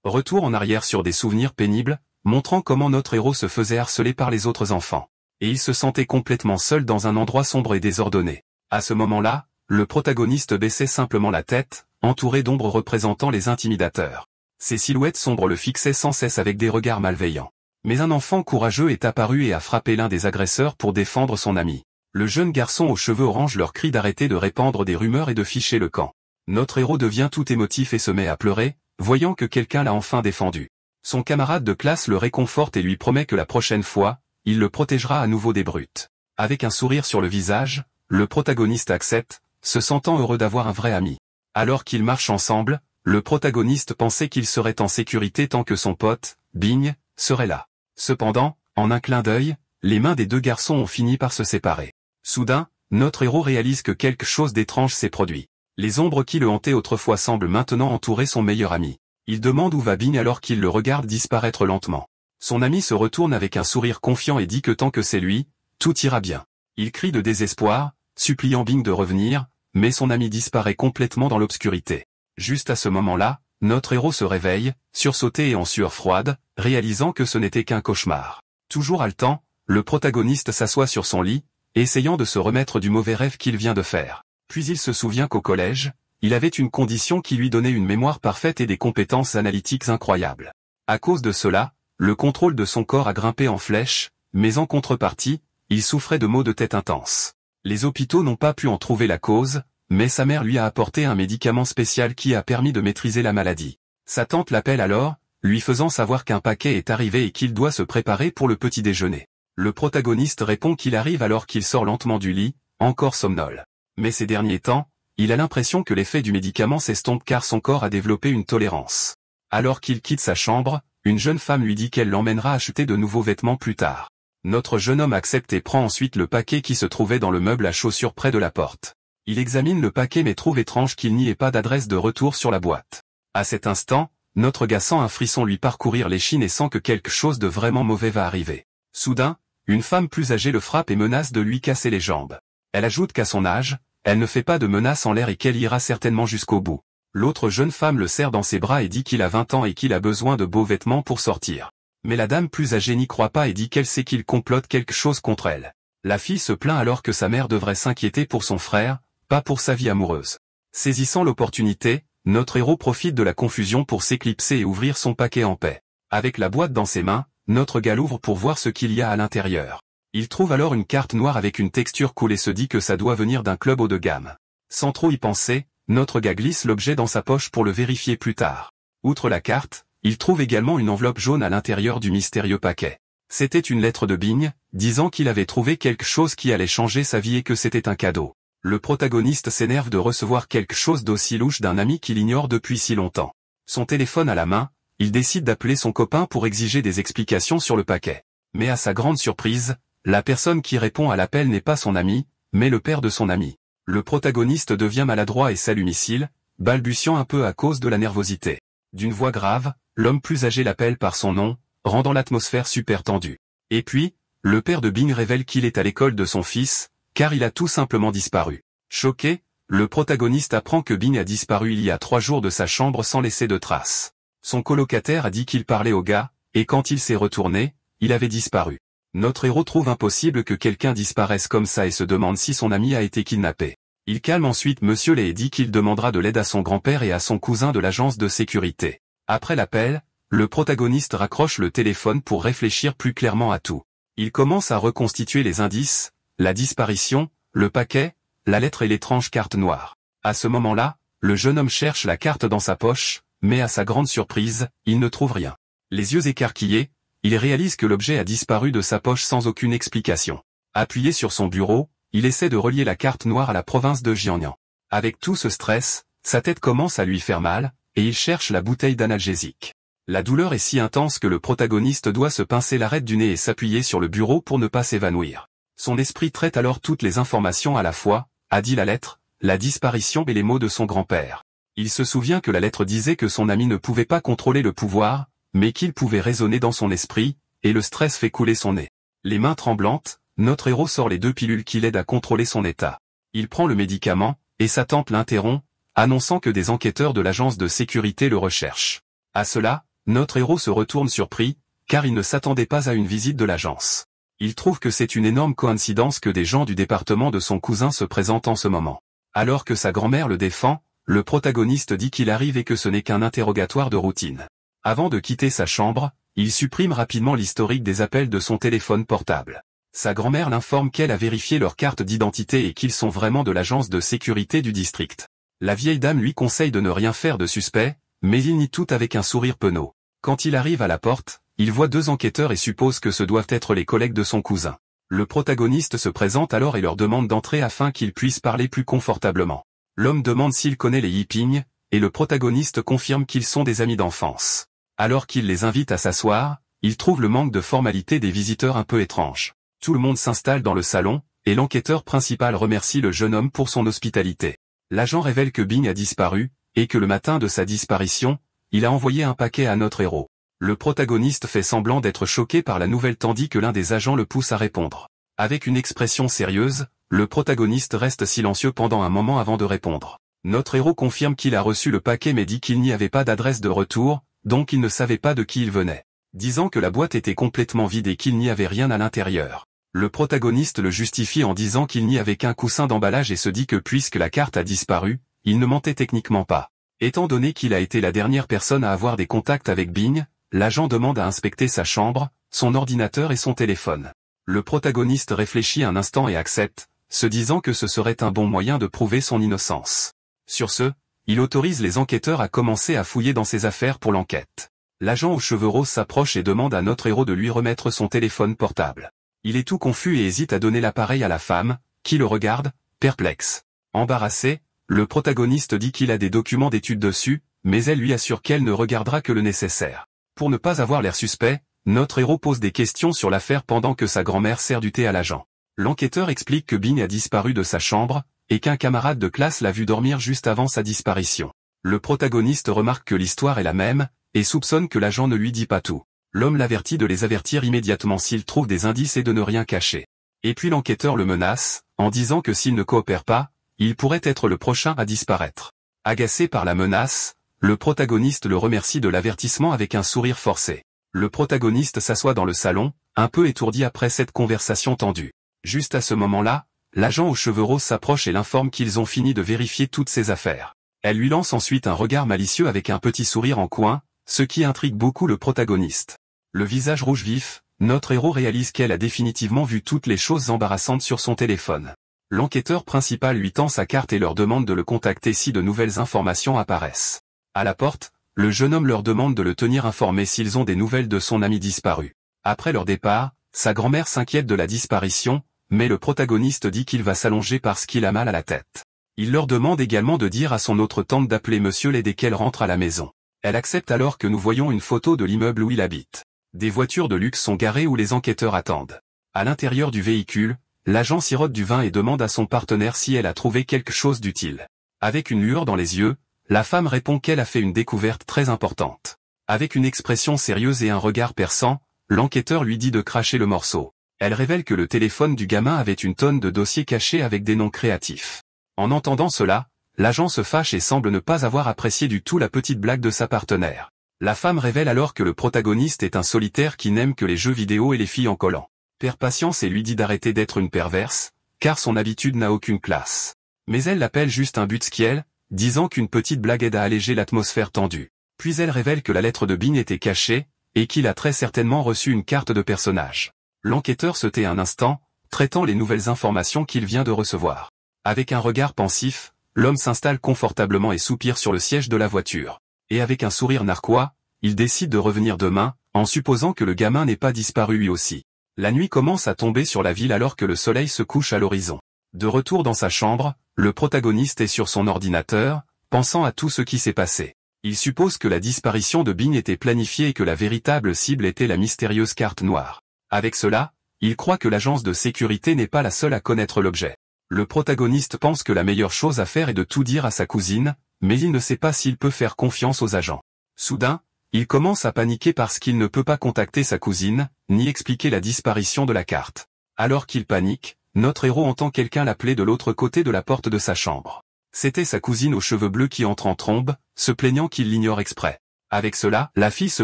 Retour en arrière sur des souvenirs pénibles, montrant comment notre héros se faisait harceler par les autres enfants. Et il se sentait complètement seul dans un endroit sombre et désordonné. À ce moment-là, le protagoniste baissait simplement la tête, entouré d'ombres représentant les intimidateurs. Ces silhouettes sombres le fixaient sans cesse avec des regards malveillants. Mais un enfant courageux est apparu et a frappé l'un des agresseurs pour défendre son ami. Le jeune garçon aux cheveux orange leur crie d'arrêter de répandre des rumeurs et de ficher le camp. Notre héros devient tout émotif et se met à pleurer, voyant que quelqu'un l'a enfin défendu. Son camarade de classe le réconforte et lui promet que la prochaine fois, il le protégera à nouveau des brutes. Avec un sourire sur le visage, le protagoniste accepte, se sentant heureux d'avoir un vrai ami. Alors qu'ils marchent ensemble, le protagoniste pensait qu'il serait en sécurité tant que son pote, Bing, serait là. Cependant, en un clin d'œil, les mains des deux garçons ont fini par se séparer. Soudain, notre héros réalise que quelque chose d'étrange s'est produit. Les ombres qui le hantaient autrefois semblent maintenant entourer son meilleur ami. Il demande où va Bing alors qu'il le regarde disparaître lentement. Son ami se retourne avec un sourire confiant et dit que tant que c'est lui, tout ira bien. Il crie de désespoir, suppliant Bing de revenir, mais son ami disparaît complètement dans l'obscurité. Juste à ce moment-là, notre héros se réveille, sursauté et en sueur froide, réalisant que ce n'était qu'un cauchemar. Toujours haletant, le protagoniste s'assoit sur son lit, essayant de se remettre du mauvais rêve qu'il vient de faire. Puis il se souvient qu'au collège, il avait une condition qui lui donnait une mémoire parfaite et des compétences analytiques incroyables. À cause de cela, le contrôle de son corps a grimpé en flèche, mais en contrepartie, il souffrait de maux de tête intenses. Les hôpitaux n'ont pas pu en trouver la cause, mais sa mère lui a apporté un médicament spécial qui a permis de maîtriser la maladie. Sa tante l'appelle alors, lui faisant savoir qu'un paquet est arrivé et qu'il doit se préparer pour le petit déjeuner. Le protagoniste répond qu'il arrive alors qu'il sort lentement du lit, encore somnole. Mais ces derniers temps, il a l'impression que l'effet du médicament s'estompe car son corps a développé une tolérance. Alors qu'il quitte sa chambre, une jeune femme lui dit qu'elle l'emmènera acheter de nouveaux vêtements plus tard. Notre jeune homme accepte et prend ensuite le paquet qui se trouvait dans le meuble à chaussures près de la porte. Il examine le paquet mais trouve étrange qu'il n'y ait pas d'adresse de retour sur la boîte. À cet instant, notre gars sent un frisson lui parcourir l'échine et sent que quelque chose de vraiment mauvais va arriver. Soudain, une femme plus âgée le frappe et menace de lui casser les jambes. Elle ajoute qu'à son âge, elle ne fait pas de menaces en l'air et qu'elle ira certainement jusqu'au bout. L'autre jeune femme le serre dans ses bras et dit qu'il a 20 ans et qu'il a besoin de beaux vêtements pour sortir. Mais la dame plus âgée n'y croit pas et dit qu'elle sait qu'il complote quelque chose contre elle. La fille se plaint alors que sa mère devrait s'inquiéter pour son frère, pas pour sa vie amoureuse. Saisissant l'opportunité, notre héros profite de la confusion pour s'éclipser et ouvrir son paquet en paix. Avec la boîte dans ses mains, notre gars l'ouvre pour voir ce qu'il y a à l'intérieur. Il trouve alors une carte noire avec une texture cool et se dit que ça doit venir d'un club haut de gamme. Sans trop y penser, notre gars glisse l'objet dans sa poche pour le vérifier plus tard. Outre la carte, il trouve également une enveloppe jaune à l'intérieur du mystérieux paquet. C'était une lettre de Bing, disant qu'il avait trouvé quelque chose qui allait changer sa vie et que c'était un cadeau. Le protagoniste s'énerve de recevoir quelque chose d'aussi louche d'un ami qu'il ignore depuis si longtemps. Son téléphone à la main, il décide d'appeler son copain pour exiger des explications sur le paquet. Mais à sa grande surprise, la personne qui répond à l'appel n'est pas son ami, mais le père de son ami. Le protagoniste devient maladroit et s'allume-il, balbutiant un peu à cause de la nervosité. D'une voix grave, l'homme plus âgé l'appelle par son nom, rendant l'atmosphère super tendue. Et puis, le père de Bing révèle qu'il est à l'école de son fils, car il a tout simplement disparu. Choqué, le protagoniste apprend que Bing a disparu il y a 3 jours de sa chambre sans laisser de traces. Son colocataire a dit qu'il parlait au gars, et quand il s'est retourné, il avait disparu. Notre héros trouve impossible que quelqu'un disparaisse comme ça et se demande si son ami a été kidnappé. Il calme ensuite Monsieur Lay et dit qu'il demandera de l'aide à son grand-père et à son cousin de l'agence de sécurité. Après l'appel, le protagoniste raccroche le téléphone pour réfléchir plus clairement à tout. Il commence à reconstituer les indices, la disparition, le paquet, la lettre et l'étrange carte noire. À ce moment-là, le jeune homme cherche la carte dans sa poche, mais à sa grande surprise, il ne trouve rien. Les yeux écarquillés, il réalise que l'objet a disparu de sa poche sans aucune explication. Appuyé sur son bureau, il essaie de relier la carte noire à la province de Jiangnan. Avec tout ce stress, sa tête commence à lui faire mal, et il cherche la bouteille d'analgésique. La douleur est si intense que le protagoniste doit se pincer l'arête du nez et s'appuyer sur le bureau pour ne pas s'évanouir. Son esprit traite alors toutes les informations à la fois, a dit la lettre, la disparition et les mots de son grand-père. Il se souvient que la lettre disait que son ami ne pouvait pas contrôler le pouvoir, mais qu'il pouvait raisonner dans son esprit, et le stress fait couler son nez. Les mains tremblantes, notre héros sort les 2 pilules qui l'aident à contrôler son état. Il prend le médicament, et sa tante l'interrompt, annonçant que des enquêteurs de l'agence de sécurité le recherchent. À cela, notre héros se retourne surpris, car il ne s'attendait pas à une visite de l'agence. Il trouve que c'est une énorme coïncidence que des gens du département de son cousin se présentent en ce moment. Alors que sa grand-mère le défend, le protagoniste dit qu'il arrive et que ce n'est qu'un interrogatoire de routine. Avant de quitter sa chambre, il supprime rapidement l'historique des appels de son téléphone portable. Sa grand-mère l'informe qu'elle a vérifié leur carte d'identité et qu'ils sont vraiment de l'agence de sécurité du district. La vieille dame lui conseille de ne rien faire de suspect, mais il nie tout avec un sourire penaud. Quand il arrive à la porte, il voit 2 enquêteurs et suppose que ce doivent être les collègues de son cousin. Le protagoniste se présente alors et leur demande d'entrer afin qu'ils puissent parler plus confortablement. L'homme demande s'il connaît les Yiping, et le protagoniste confirme qu'ils sont des amis d'enfance. Alors qu'il les invite à s'asseoir, il trouve le manque de formalité des visiteurs un peu étrange. Tout le monde s'installe dans le salon, et l'enquêteur principal remercie le jeune homme pour son hospitalité. L'agent révèle que Bing a disparu, et que le matin de sa disparition, il a envoyé un paquet à notre héros. Le protagoniste fait semblant d'être choqué par la nouvelle tandis que l'un des agents le pousse à répondre. Avec une expression sérieuse, le protagoniste reste silencieux pendant un moment avant de répondre. Notre héros confirme qu'il a reçu le paquet mais dit qu'il n'y avait pas d'adresse de retour, donc il ne savait pas de qui il venait. Disant que la boîte était complètement vide et qu'il n'y avait rien à l'intérieur. Le protagoniste le justifie en disant qu'il n'y avait qu'un coussin d'emballage et se dit que puisque la carte a disparu, il ne mentait techniquement pas. Étant donné qu'il a été la dernière personne à avoir des contacts avec Bing, l'agent demande à inspecter sa chambre, son ordinateur et son téléphone. Le protagoniste réfléchit un instant et accepte, se disant que ce serait un bon moyen de prouver son innocence. Sur ce, il autorise les enquêteurs à commencer à fouiller dans ses affaires pour l'enquête. L'agent aux cheveux roses s'approche et demande à notre héros de lui remettre son téléphone portable. Il est tout confus et hésite à donner l'appareil à la femme, qui le regarde, perplexe. Embarrassé, le protagoniste dit qu'il a des documents d'études dessus, mais elle lui assure qu'elle ne regardera que le nécessaire. Pour ne pas avoir l'air suspect, notre héros pose des questions sur l'affaire pendant que sa grand-mère sert du thé à l'agent. L'enquêteur explique que Bing a disparu de sa chambre, et qu'un camarade de classe l'a vu dormir juste avant sa disparition. Le protagoniste remarque que l'histoire est la même, et soupçonne que l'agent ne lui dit pas tout. L'homme l'avertit de les avertir immédiatement s'il trouve des indices et de ne rien cacher. Et puis l'enquêteur le menace, en disant que s'il ne coopère pas, il pourrait être le prochain à disparaître. Agacé par la menace, le protagoniste le remercie de l'avertissement avec un sourire forcé. Le protagoniste s'assoit dans le salon, un peu étourdi après cette conversation tendue. Juste à ce moment-là, l'agent aux cheveux roses s'approche et l'informe qu'ils ont fini de vérifier toutes ses affaires. Elle lui lance ensuite un regard malicieux avec un petit sourire en coin, ce qui intrigue beaucoup le protagoniste. Le visage rouge vif, notre héros réalise qu'elle a définitivement vu toutes les choses embarrassantes sur son téléphone. L'enquêteur principal lui tend sa carte et leur demande de le contacter si de nouvelles informations apparaissent. À la porte, le jeune homme leur demande de le tenir informé s'ils ont des nouvelles de son ami disparu. Après leur départ, sa grand-mère s'inquiète de la disparition, mais le protagoniste dit qu'il va s'allonger parce qu'il a mal à la tête. Il leur demande également de dire à son autre tante d'appeler Monsieur Lay dès qu'elle rentre à la maison. Elle accepte alors que nous voyons une photo de l'immeuble où il habite. Des voitures de luxe sont garées où les enquêteurs attendent. À l'intérieur du véhicule, l'agent sirote du vin et demande à son partenaire si elle a trouvé quelque chose d'utile. Avec une lueur dans les yeux, la femme répond qu'elle a fait une découverte très importante. Avec une expression sérieuse et un regard perçant, l'enquêteur lui dit de cracher le morceau. Elle révèle que le téléphone du gamin avait une tonne de dossiers cachés avec des noms créatifs. En entendant cela, l'agent se fâche et semble ne pas avoir apprécié du tout la petite blague de sa partenaire. La femme révèle alors que le protagoniste est un solitaire qui n'aime que les jeux vidéo et les filles en collant. Perd patience et lui dit d'arrêter d'être une perverse, car son habitude n'a aucune classe. Mais elle l'appelle juste un butzkiel, disant qu'une petite blague aide à alléger l'atmosphère tendue. Puis elle révèle que la lettre de Bing était cachée, et qu'il a très certainement reçu une carte de personnage. L'enquêteur se tait un instant, traitant les nouvelles informations qu'il vient de recevoir. Avec un regard pensif, l'homme s'installe confortablement et soupire sur le siège de la voiture. Et avec un sourire narquois, il décide de revenir demain, en supposant que le gamin n'ait pas disparu lui aussi. La nuit commence à tomber sur la ville alors que le soleil se couche à l'horizon. De retour dans sa chambre, le protagoniste est sur son ordinateur, pensant à tout ce qui s'est passé. Il suppose que la disparition de Bing était planifiée et que la véritable cible était la mystérieuse carte noire. Avec cela, il croit que l'agence de sécurité n'est pas la seule à connaître l'objet. Le protagoniste pense que la meilleure chose à faire est de tout dire à sa cousine, mais il ne sait pas s'il peut faire confiance aux agents. Soudain, il commence à paniquer parce qu'il ne peut pas contacter sa cousine, ni expliquer la disparition de la carte. Alors qu'il panique, notre héros entend quelqu'un l'appeler de l'autre côté de la porte de sa chambre. C'était sa cousine aux cheveux bleus qui entre en trombe, se plaignant qu'il l'ignore exprès. Avec cela, la fille se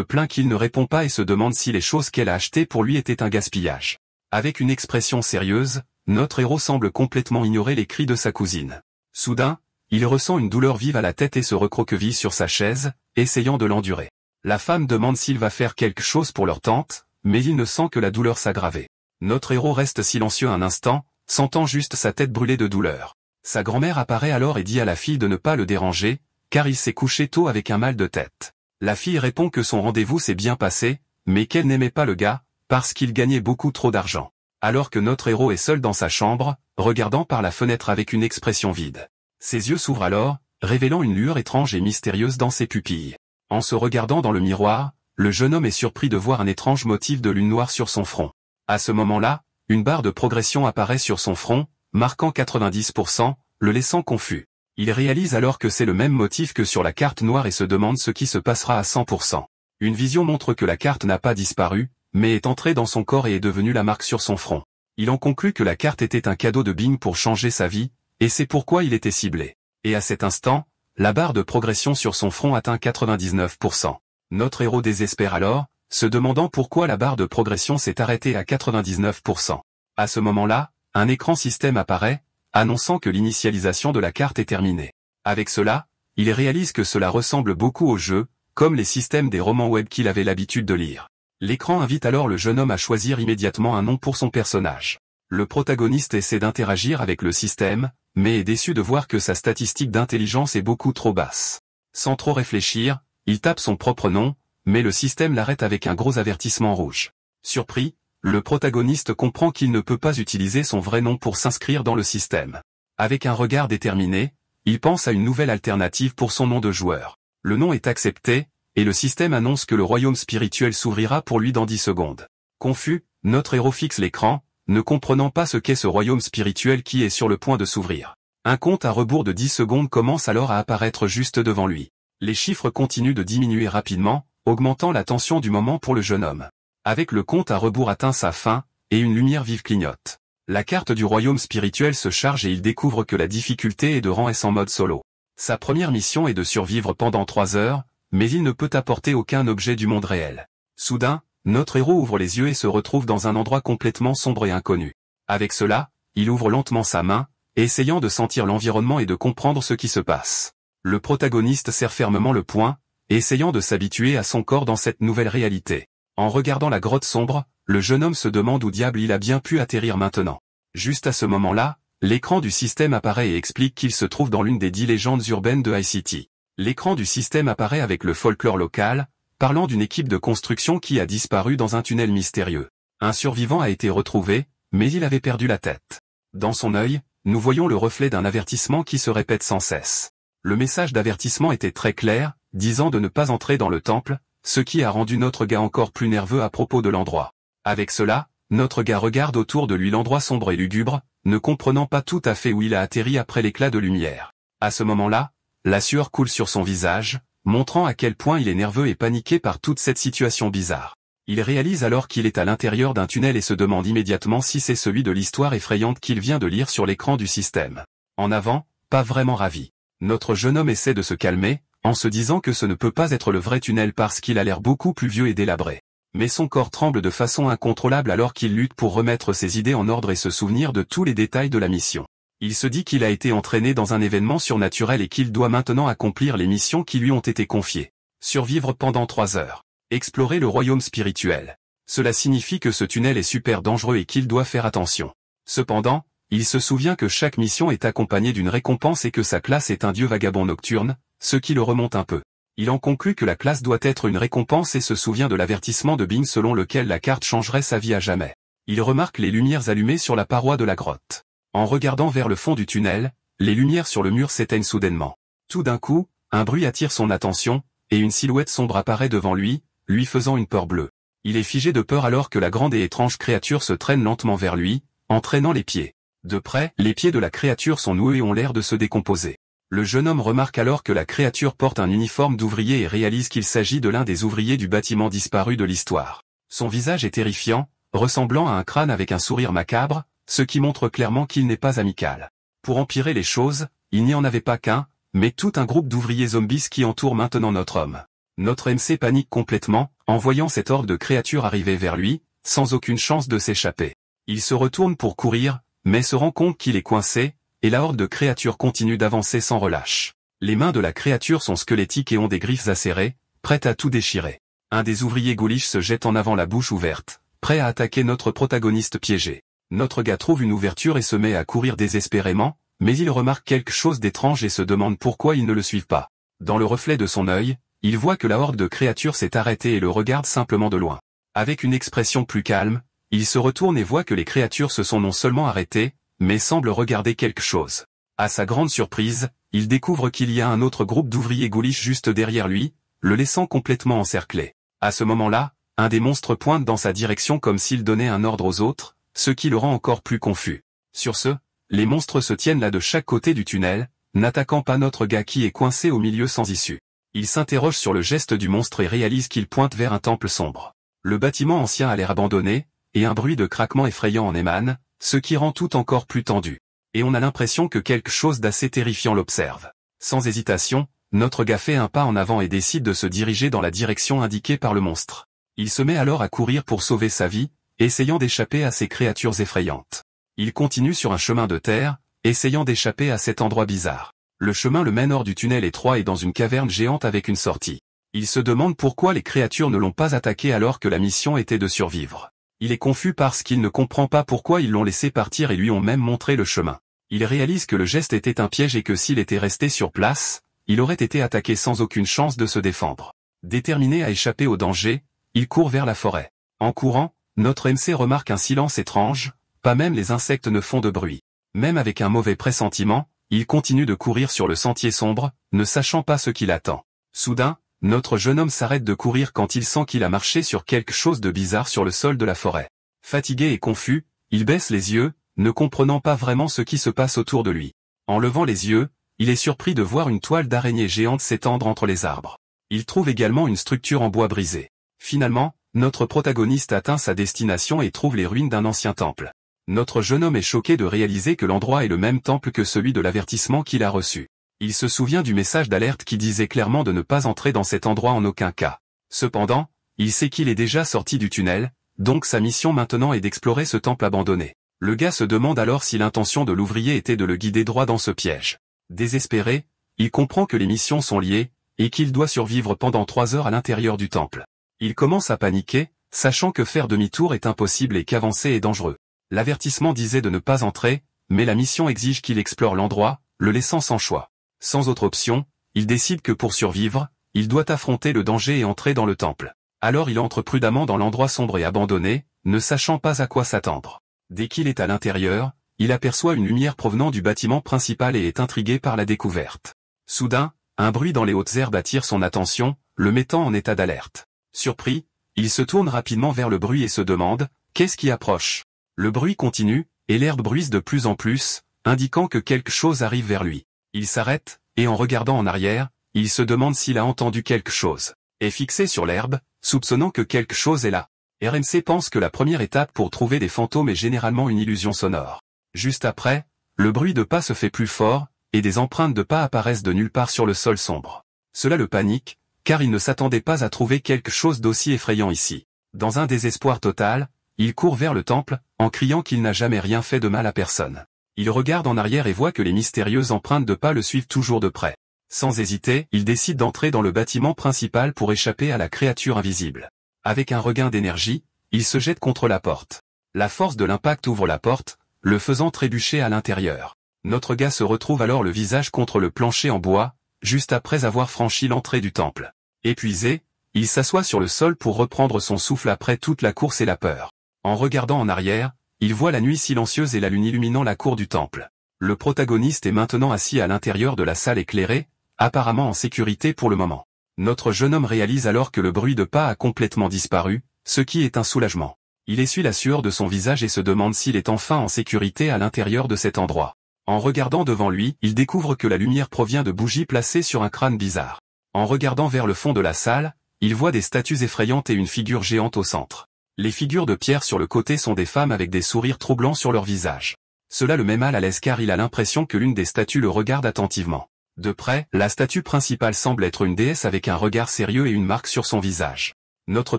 plaint qu'il ne répond pas et se demande si les choses qu'elle a achetées pour lui étaient un gaspillage. Avec une expression sérieuse, notre héros semble complètement ignorer les cris de sa cousine. Soudain, il ressent une douleur vive à la tête et se recroqueville sur sa chaise, essayant de l'endurer. La femme demande s'il va faire quelque chose pour leur tante, mais il ne sent que la douleur s'aggraver. Notre héros reste silencieux un instant, sentant juste sa tête brûler de douleur. Sa grand-mère apparaît alors et dit à la fille de ne pas le déranger, car il s'est couché tôt avec un mal de tête. La fille répond que son rendez-vous s'est bien passé, mais qu'elle n'aimait pas le gars, parce qu'il gagnait beaucoup trop d'argent. Alors que notre héros est seul dans sa chambre, regardant par la fenêtre avec une expression vide. Ses yeux s'ouvrent alors, révélant une lueur étrange et mystérieuse dans ses pupilles. En se regardant dans le miroir, le jeune homme est surpris de voir un étrange motif de lune noire sur son front. À ce moment-là, une barre de progression apparaît sur son front, marquant 90%, le laissant confus. Il réalise alors que c'est le même motif que sur la carte noire et se demande ce qui se passera à 100%. Une vision montre que la carte n'a pas disparu, mais est entrée dans son corps et est devenue la marque sur son front. Il en conclut que la carte était un cadeau de Bing pour changer sa vie, et c'est pourquoi il était ciblé. Et à cet instant, la barre de progression sur son front atteint 99%. Notre héros désespère alors, se demandant pourquoi la barre de progression s'est arrêtée à 99%. À ce moment-là, un écran système apparaît, annonçant que l'initialisation de la carte est terminée. Avec cela, il réalise que cela ressemble beaucoup au jeu, comme les systèmes des romans web qu'il avait l'habitude de lire. L'écran invite alors le jeune homme à choisir immédiatement un nom pour son personnage. Le protagoniste essaie d'interagir avec le système, mais est déçu de voir que sa statistique d'intelligence est beaucoup trop basse. Sans trop réfléchir, il tape son propre nom, mais le système l'arrête avec un gros avertissement rouge. Surpris, le protagoniste comprend qu'il ne peut pas utiliser son vrai nom pour s'inscrire dans le système. Avec un regard déterminé, il pense à une nouvelle alternative pour son nom de joueur. Le nom est accepté, et le système annonce que le royaume spirituel s'ouvrira pour lui dans 10 secondes. Confus, notre héros fixe l'écran, ne comprenant pas ce qu'est ce royaume spirituel qui est sur le point de s'ouvrir. Un compte à rebours de 10 secondes commence alors à apparaître juste devant lui. Les chiffres continuent de diminuer rapidement, augmentant la tension du moment pour le jeune homme. Avec le compte à rebours atteint sa fin, et une lumière vive clignote. La carte du royaume spirituel se charge et il découvre que la difficulté est de rang S en mode solo. Sa première mission est de survivre pendant 3 heures, mais il ne peut apporter aucun objet du monde réel. Soudain, notre héros ouvre les yeux et se retrouve dans un endroit complètement sombre et inconnu. Avec cela, il ouvre lentement sa main, essayant de sentir l'environnement et de comprendre ce qui se passe. Le protagoniste serre fermement le poing, essayant de s'habituer à son corps dans cette nouvelle réalité. En regardant la grotte sombre, le jeune homme se demande où diable il a bien pu atterrir maintenant. Juste à ce moment-là, l'écran du système apparaît et explique qu'il se trouve dans l'une des 10 légendes urbaines de iCity. L'écran du système apparaît avec le folklore local, parlant d'une équipe de construction qui a disparu dans un tunnel mystérieux. Un survivant a été retrouvé, mais il avait perdu la tête. Dans son œil, nous voyons le reflet d'un avertissement qui se répète sans cesse. Le message d'avertissement était très clair, disant de ne pas entrer dans le temple, ce qui a rendu notre gars encore plus nerveux à propos de l'endroit. Avec cela, notre gars regarde autour de lui l'endroit sombre et lugubre, ne comprenant pas tout à fait où il a atterri après l'éclat de lumière. À ce moment-là, la sueur coule sur son visage, montrant à quel point il est nerveux et paniqué par toute cette situation bizarre. Il réalise alors qu'il est à l'intérieur d'un tunnel et se demande immédiatement si c'est celui de l'histoire effrayante qu'il vient de lire sur l'écran du système. En avant, pas vraiment ravi. Notre jeune homme essaie de se calmer, en se disant que ce ne peut pas être le vrai tunnel parce qu'il a l'air beaucoup plus vieux et délabré. Mais son corps tremble de façon incontrôlable alors qu'il lutte pour remettre ses idées en ordre et se souvenir de tous les détails de la mission. Il se dit qu'il a été entraîné dans un événement surnaturel et qu'il doit maintenant accomplir les missions qui lui ont été confiées. Survivre pendant 3 heures. Explorer le royaume spirituel. Cela signifie que ce tunnel est super dangereux et qu'il doit faire attention. Cependant, il se souvient que chaque mission est accompagnée d'une récompense et que sa classe est un dieu vagabond nocturne, ce qui le remonte un peu. Il en conclut que la classe doit être une récompense et se souvient de l'avertissement de Bing selon lequel la carte changerait sa vie à jamais. Il remarque les lumières allumées sur la paroi de la grotte. En regardant vers le fond du tunnel, les lumières sur le mur s'éteignent soudainement. Tout d'un coup, un bruit attire son attention, et une silhouette sombre apparaît devant lui faisant une peur bleue. Il est figé de peur alors que la grande et étrange créature se traîne lentement vers lui, entraînant les pieds. De près, les pieds de la créature sont noueux et ont l'air de se décomposer. Le jeune homme remarque alors que la créature porte un uniforme d'ouvrier et réalise qu'il s'agit de l'un des ouvriers du bâtiment disparu de l'histoire. Son visage est terrifiant, ressemblant à un crâne avec un sourire macabre, ce qui montre clairement qu'il n'est pas amical. Pour empirer les choses, il n'y en avait pas qu'un, mais tout un groupe d'ouvriers zombies qui entourent maintenant notre homme. Notre MC panique complètement, en voyant cette horde de créatures arriver vers lui, sans aucune chance de s'échapper. Il se retourne pour courir, mais se rend compte qu'il est coincé, et la horde de créatures continue d'avancer sans relâche. Les mains de la créature sont squelettiques et ont des griffes acérées, prêtes à tout déchirer. Un des ouvriers ghoulish se jette en avant la bouche ouverte, prêt à attaquer notre protagoniste piégé. Notre gars trouve une ouverture et se met à courir désespérément, mais il remarque quelque chose d'étrange et se demande pourquoi ils ne le suivent pas. Dans le reflet de son œil, il voit que la horde de créatures s'est arrêtée et le regarde simplement de loin. Avec une expression plus calme, il se retourne et voit que les créatures se sont non seulement arrêtées, mais semblent regarder quelque chose. À sa grande surprise, il découvre qu'il y a un autre groupe d'ouvriers ghoulish juste derrière lui, le laissant complètement encerclé. À ce moment-là, un des monstres pointe dans sa direction comme s'il donnait un ordre aux autres, ce qui le rend encore plus confus. Sur ce, les monstres se tiennent là de chaque côté du tunnel, n'attaquant pas notre gars qui est coincé au milieu sans issue. Il s'interroge sur le geste du monstre et réalise qu'il pointe vers un temple sombre. Le bâtiment ancien a l'air abandonné, et un bruit de craquement effrayant en émane, ce qui rend tout encore plus tendu. Et on a l'impression que quelque chose d'assez terrifiant l'observe. Sans hésitation, notre gars fait un pas en avant et décide de se diriger dans la direction indiquée par le monstre. Il se met alors à courir pour sauver sa vie, essayant d'échapper à ces créatures effrayantes. Il continue sur un chemin de terre, essayant d'échapper à cet endroit bizarre. Le chemin le mène hors du tunnel étroit et dans une caverne géante avec une sortie. Il se demande pourquoi les créatures ne l'ont pas attaqué alors que la mission était de survivre. Il est confus parce qu'il ne comprend pas pourquoi ils l'ont laissé partir et lui ont même montré le chemin. Il réalise que le geste était un piège et que s'il était resté sur place, il aurait été attaqué sans aucune chance de se défendre. Déterminé à échapper au danger, il court vers la forêt. En courant, notre MC remarque un silence étrange, pas même les insectes ne font de bruit. Même avec un mauvais pressentiment, il continue de courir sur le sentier sombre, ne sachant pas ce qui l'attend. Soudain, notre jeune homme s'arrête de courir quand il sent qu'il a marché sur quelque chose de bizarre sur le sol de la forêt. Fatigué et confus, il baisse les yeux, ne comprenant pas vraiment ce qui se passe autour de lui. En levant les yeux, il est surpris de voir une toile d'araignée géante s'étendre entre les arbres. Il trouve également une structure en bois brisé. Finalement, notre protagoniste atteint sa destination et trouve les ruines d'un ancien temple. Notre jeune homme est choqué de réaliser que l'endroit est le même temple que celui de l'avertissement qu'il a reçu. Il se souvient du message d'alerte qui disait clairement de ne pas entrer dans cet endroit en aucun cas. Cependant, il sait qu'il est déjà sorti du tunnel, donc sa mission maintenant est d'explorer ce temple abandonné. Le gars se demande alors si l'intention de l'ouvrier était de le guider droit dans ce piège. Désespéré, il comprend que les missions sont liées, et qu'il doit survivre pendant 3 heures à l'intérieur du temple. Il commence à paniquer, sachant que faire demi-tour est impossible et qu'avancer est dangereux. L'avertissement disait de ne pas entrer, mais la mission exige qu'il explore l'endroit, le laissant sans choix. Sans autre option, il décide que pour survivre, il doit affronter le danger et entrer dans le temple. Alors il entre prudemment dans l'endroit sombre et abandonné, ne sachant pas à quoi s'attendre. Dès qu'il est à l'intérieur, il aperçoit une lumière provenant du bâtiment principal et est intrigué par la découverte. Soudain, un bruit dans les hautes herbes attire son attention, le mettant en état d'alerte. Surpris, il se tourne rapidement vers le bruit et se demande « Qu'est-ce qui approche ?» Le bruit continue, et l'herbe bruisse de plus en plus, indiquant que quelque chose arrive vers lui. Il s'arrête, et en regardant en arrière, il se demande s'il a entendu quelque chose. Est fixé sur l'herbe, soupçonnant que quelque chose est là. RMC pense que la première étape pour trouver des fantômes est généralement une illusion sonore. Juste après, le bruit de pas se fait plus fort, et des empreintes de pas apparaissent de nulle part sur le sol sombre. Cela le panique, car il ne s'attendait pas à trouver quelque chose d'aussi effrayant ici. Dans un désespoir total, il court vers le temple, en criant qu'il n'a jamais rien fait de mal à personne. Il regarde en arrière et voit que les mystérieuses empreintes de pas le suivent toujours de près. Sans hésiter, il décide d'entrer dans le bâtiment principal pour échapper à la créature invisible. Avec un regain d'énergie, il se jette contre la porte. La force de l'impact ouvre la porte, le faisant trébucher à l'intérieur. Notre gars se retrouve alors le visage contre le plancher en bois, juste après avoir franchi l'entrée du temple. Épuisé, il s'assoit sur le sol pour reprendre son souffle après toute la course et la peur. En regardant en arrière, il voit la nuit silencieuse et la lune illuminant la cour du temple. Le protagoniste est maintenant assis à l'intérieur de la salle éclairée, apparemment en sécurité pour le moment. Notre jeune homme réalise alors que le bruit de pas a complètement disparu, ce qui est un soulagement. Il essuie la sueur de son visage et se demande s'il est enfin en sécurité à l'intérieur de cet endroit. En regardant devant lui, il découvre que la lumière provient de bougies placées sur un crâne bizarre. En regardant vers le fond de la salle, il voit des statues effrayantes et une figure géante au centre. Les figures de pierre sur le côté sont des femmes avec des sourires troublants sur leur visage. Cela le met mal à l'aise car il a l'impression que l'une des statues le regarde attentivement. De près, la statue principale semble être une déesse avec un regard sérieux et une marque sur son visage. Notre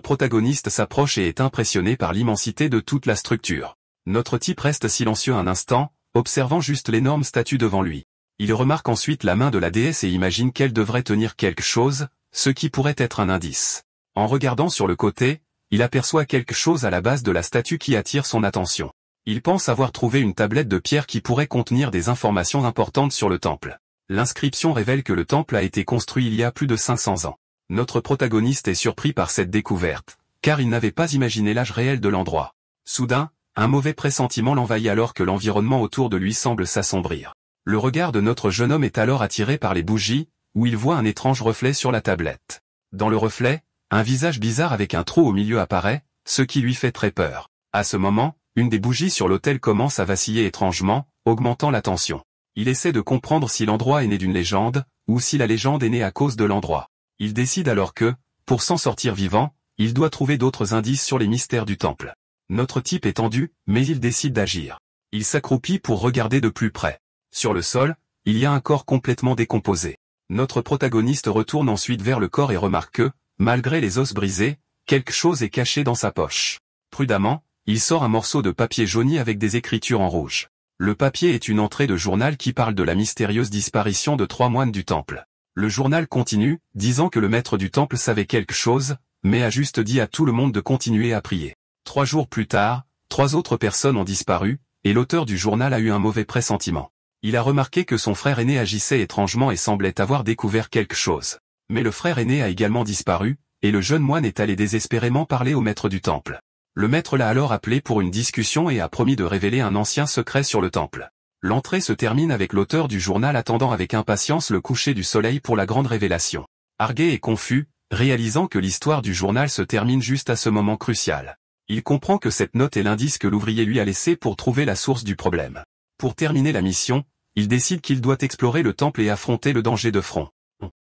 protagoniste s'approche et est impressionné par l'immensité de toute la structure. Notre type reste silencieux un instant, observant juste l'énorme statue devant lui. Il remarque ensuite la main de la déesse et imagine qu'elle devrait tenir quelque chose, ce qui pourrait être un indice. En regardant sur le côté, il aperçoit quelque chose à la base de la statue qui attire son attention. Il pense avoir trouvé une tablette de pierre qui pourrait contenir des informations importantes sur le temple. L'inscription révèle que le temple a été construit il y a plus de 500 ans. Notre protagoniste est surpris par cette découverte, car il n'avait pas imaginé l'âge réel de l'endroit. Soudain, un mauvais pressentiment l'envahit alors que l'environnement autour de lui semble s'assombrir. Le regard de notre jeune homme est alors attiré par les bougies, où il voit un étrange reflet sur la tablette. Dans le reflet, un visage bizarre avec un trou au milieu apparaît, ce qui lui fait très peur. À ce moment, une des bougies sur l'autel commence à vaciller étrangement, augmentant la tension. Il essaie de comprendre si l'endroit est né d'une légende, ou si la légende est née à cause de l'endroit. Il décide alors que, pour s'en sortir vivant, il doit trouver d'autres indices sur les mystères du temple. Notre type est tendu, mais il décide d'agir. Il s'accroupit pour regarder de plus près. Sur le sol, il y a un corps complètement décomposé. Notre protagoniste retourne ensuite vers le corps et remarque que, malgré les os brisés, quelque chose est caché dans sa poche. Prudemment, il sort un morceau de papier jauni avec des écritures en rouge. Le papier est une entrée de journal qui parle de la mystérieuse disparition de 3 moines du temple. Le journal continue, disant que le maître du temple savait quelque chose, mais a juste dit à tout le monde de continuer à prier. 3 jours plus tard, 3 autres personnes ont disparu, et l'auteur du journal a eu un mauvais pressentiment. Il a remarqué que son frère aîné agissait étrangement et semblait avoir découvert quelque chose. Mais le frère aîné a également disparu, et le jeune moine est allé désespérément parler au maître du temple. Le maître l'a alors appelé pour une discussion et a promis de révéler un ancien secret sur le temple. L'entrée se termine avec l'auteur du journal attendant avec impatience le coucher du soleil pour la grande révélation. Argué et confus, réalisant que l'histoire du journal se termine juste à ce moment crucial. Il comprend que cette note est l'indice que l'ouvrier lui a laissé pour trouver la source du problème. Pour terminer la mission, il décide qu'il doit explorer le temple et affronter le danger de front.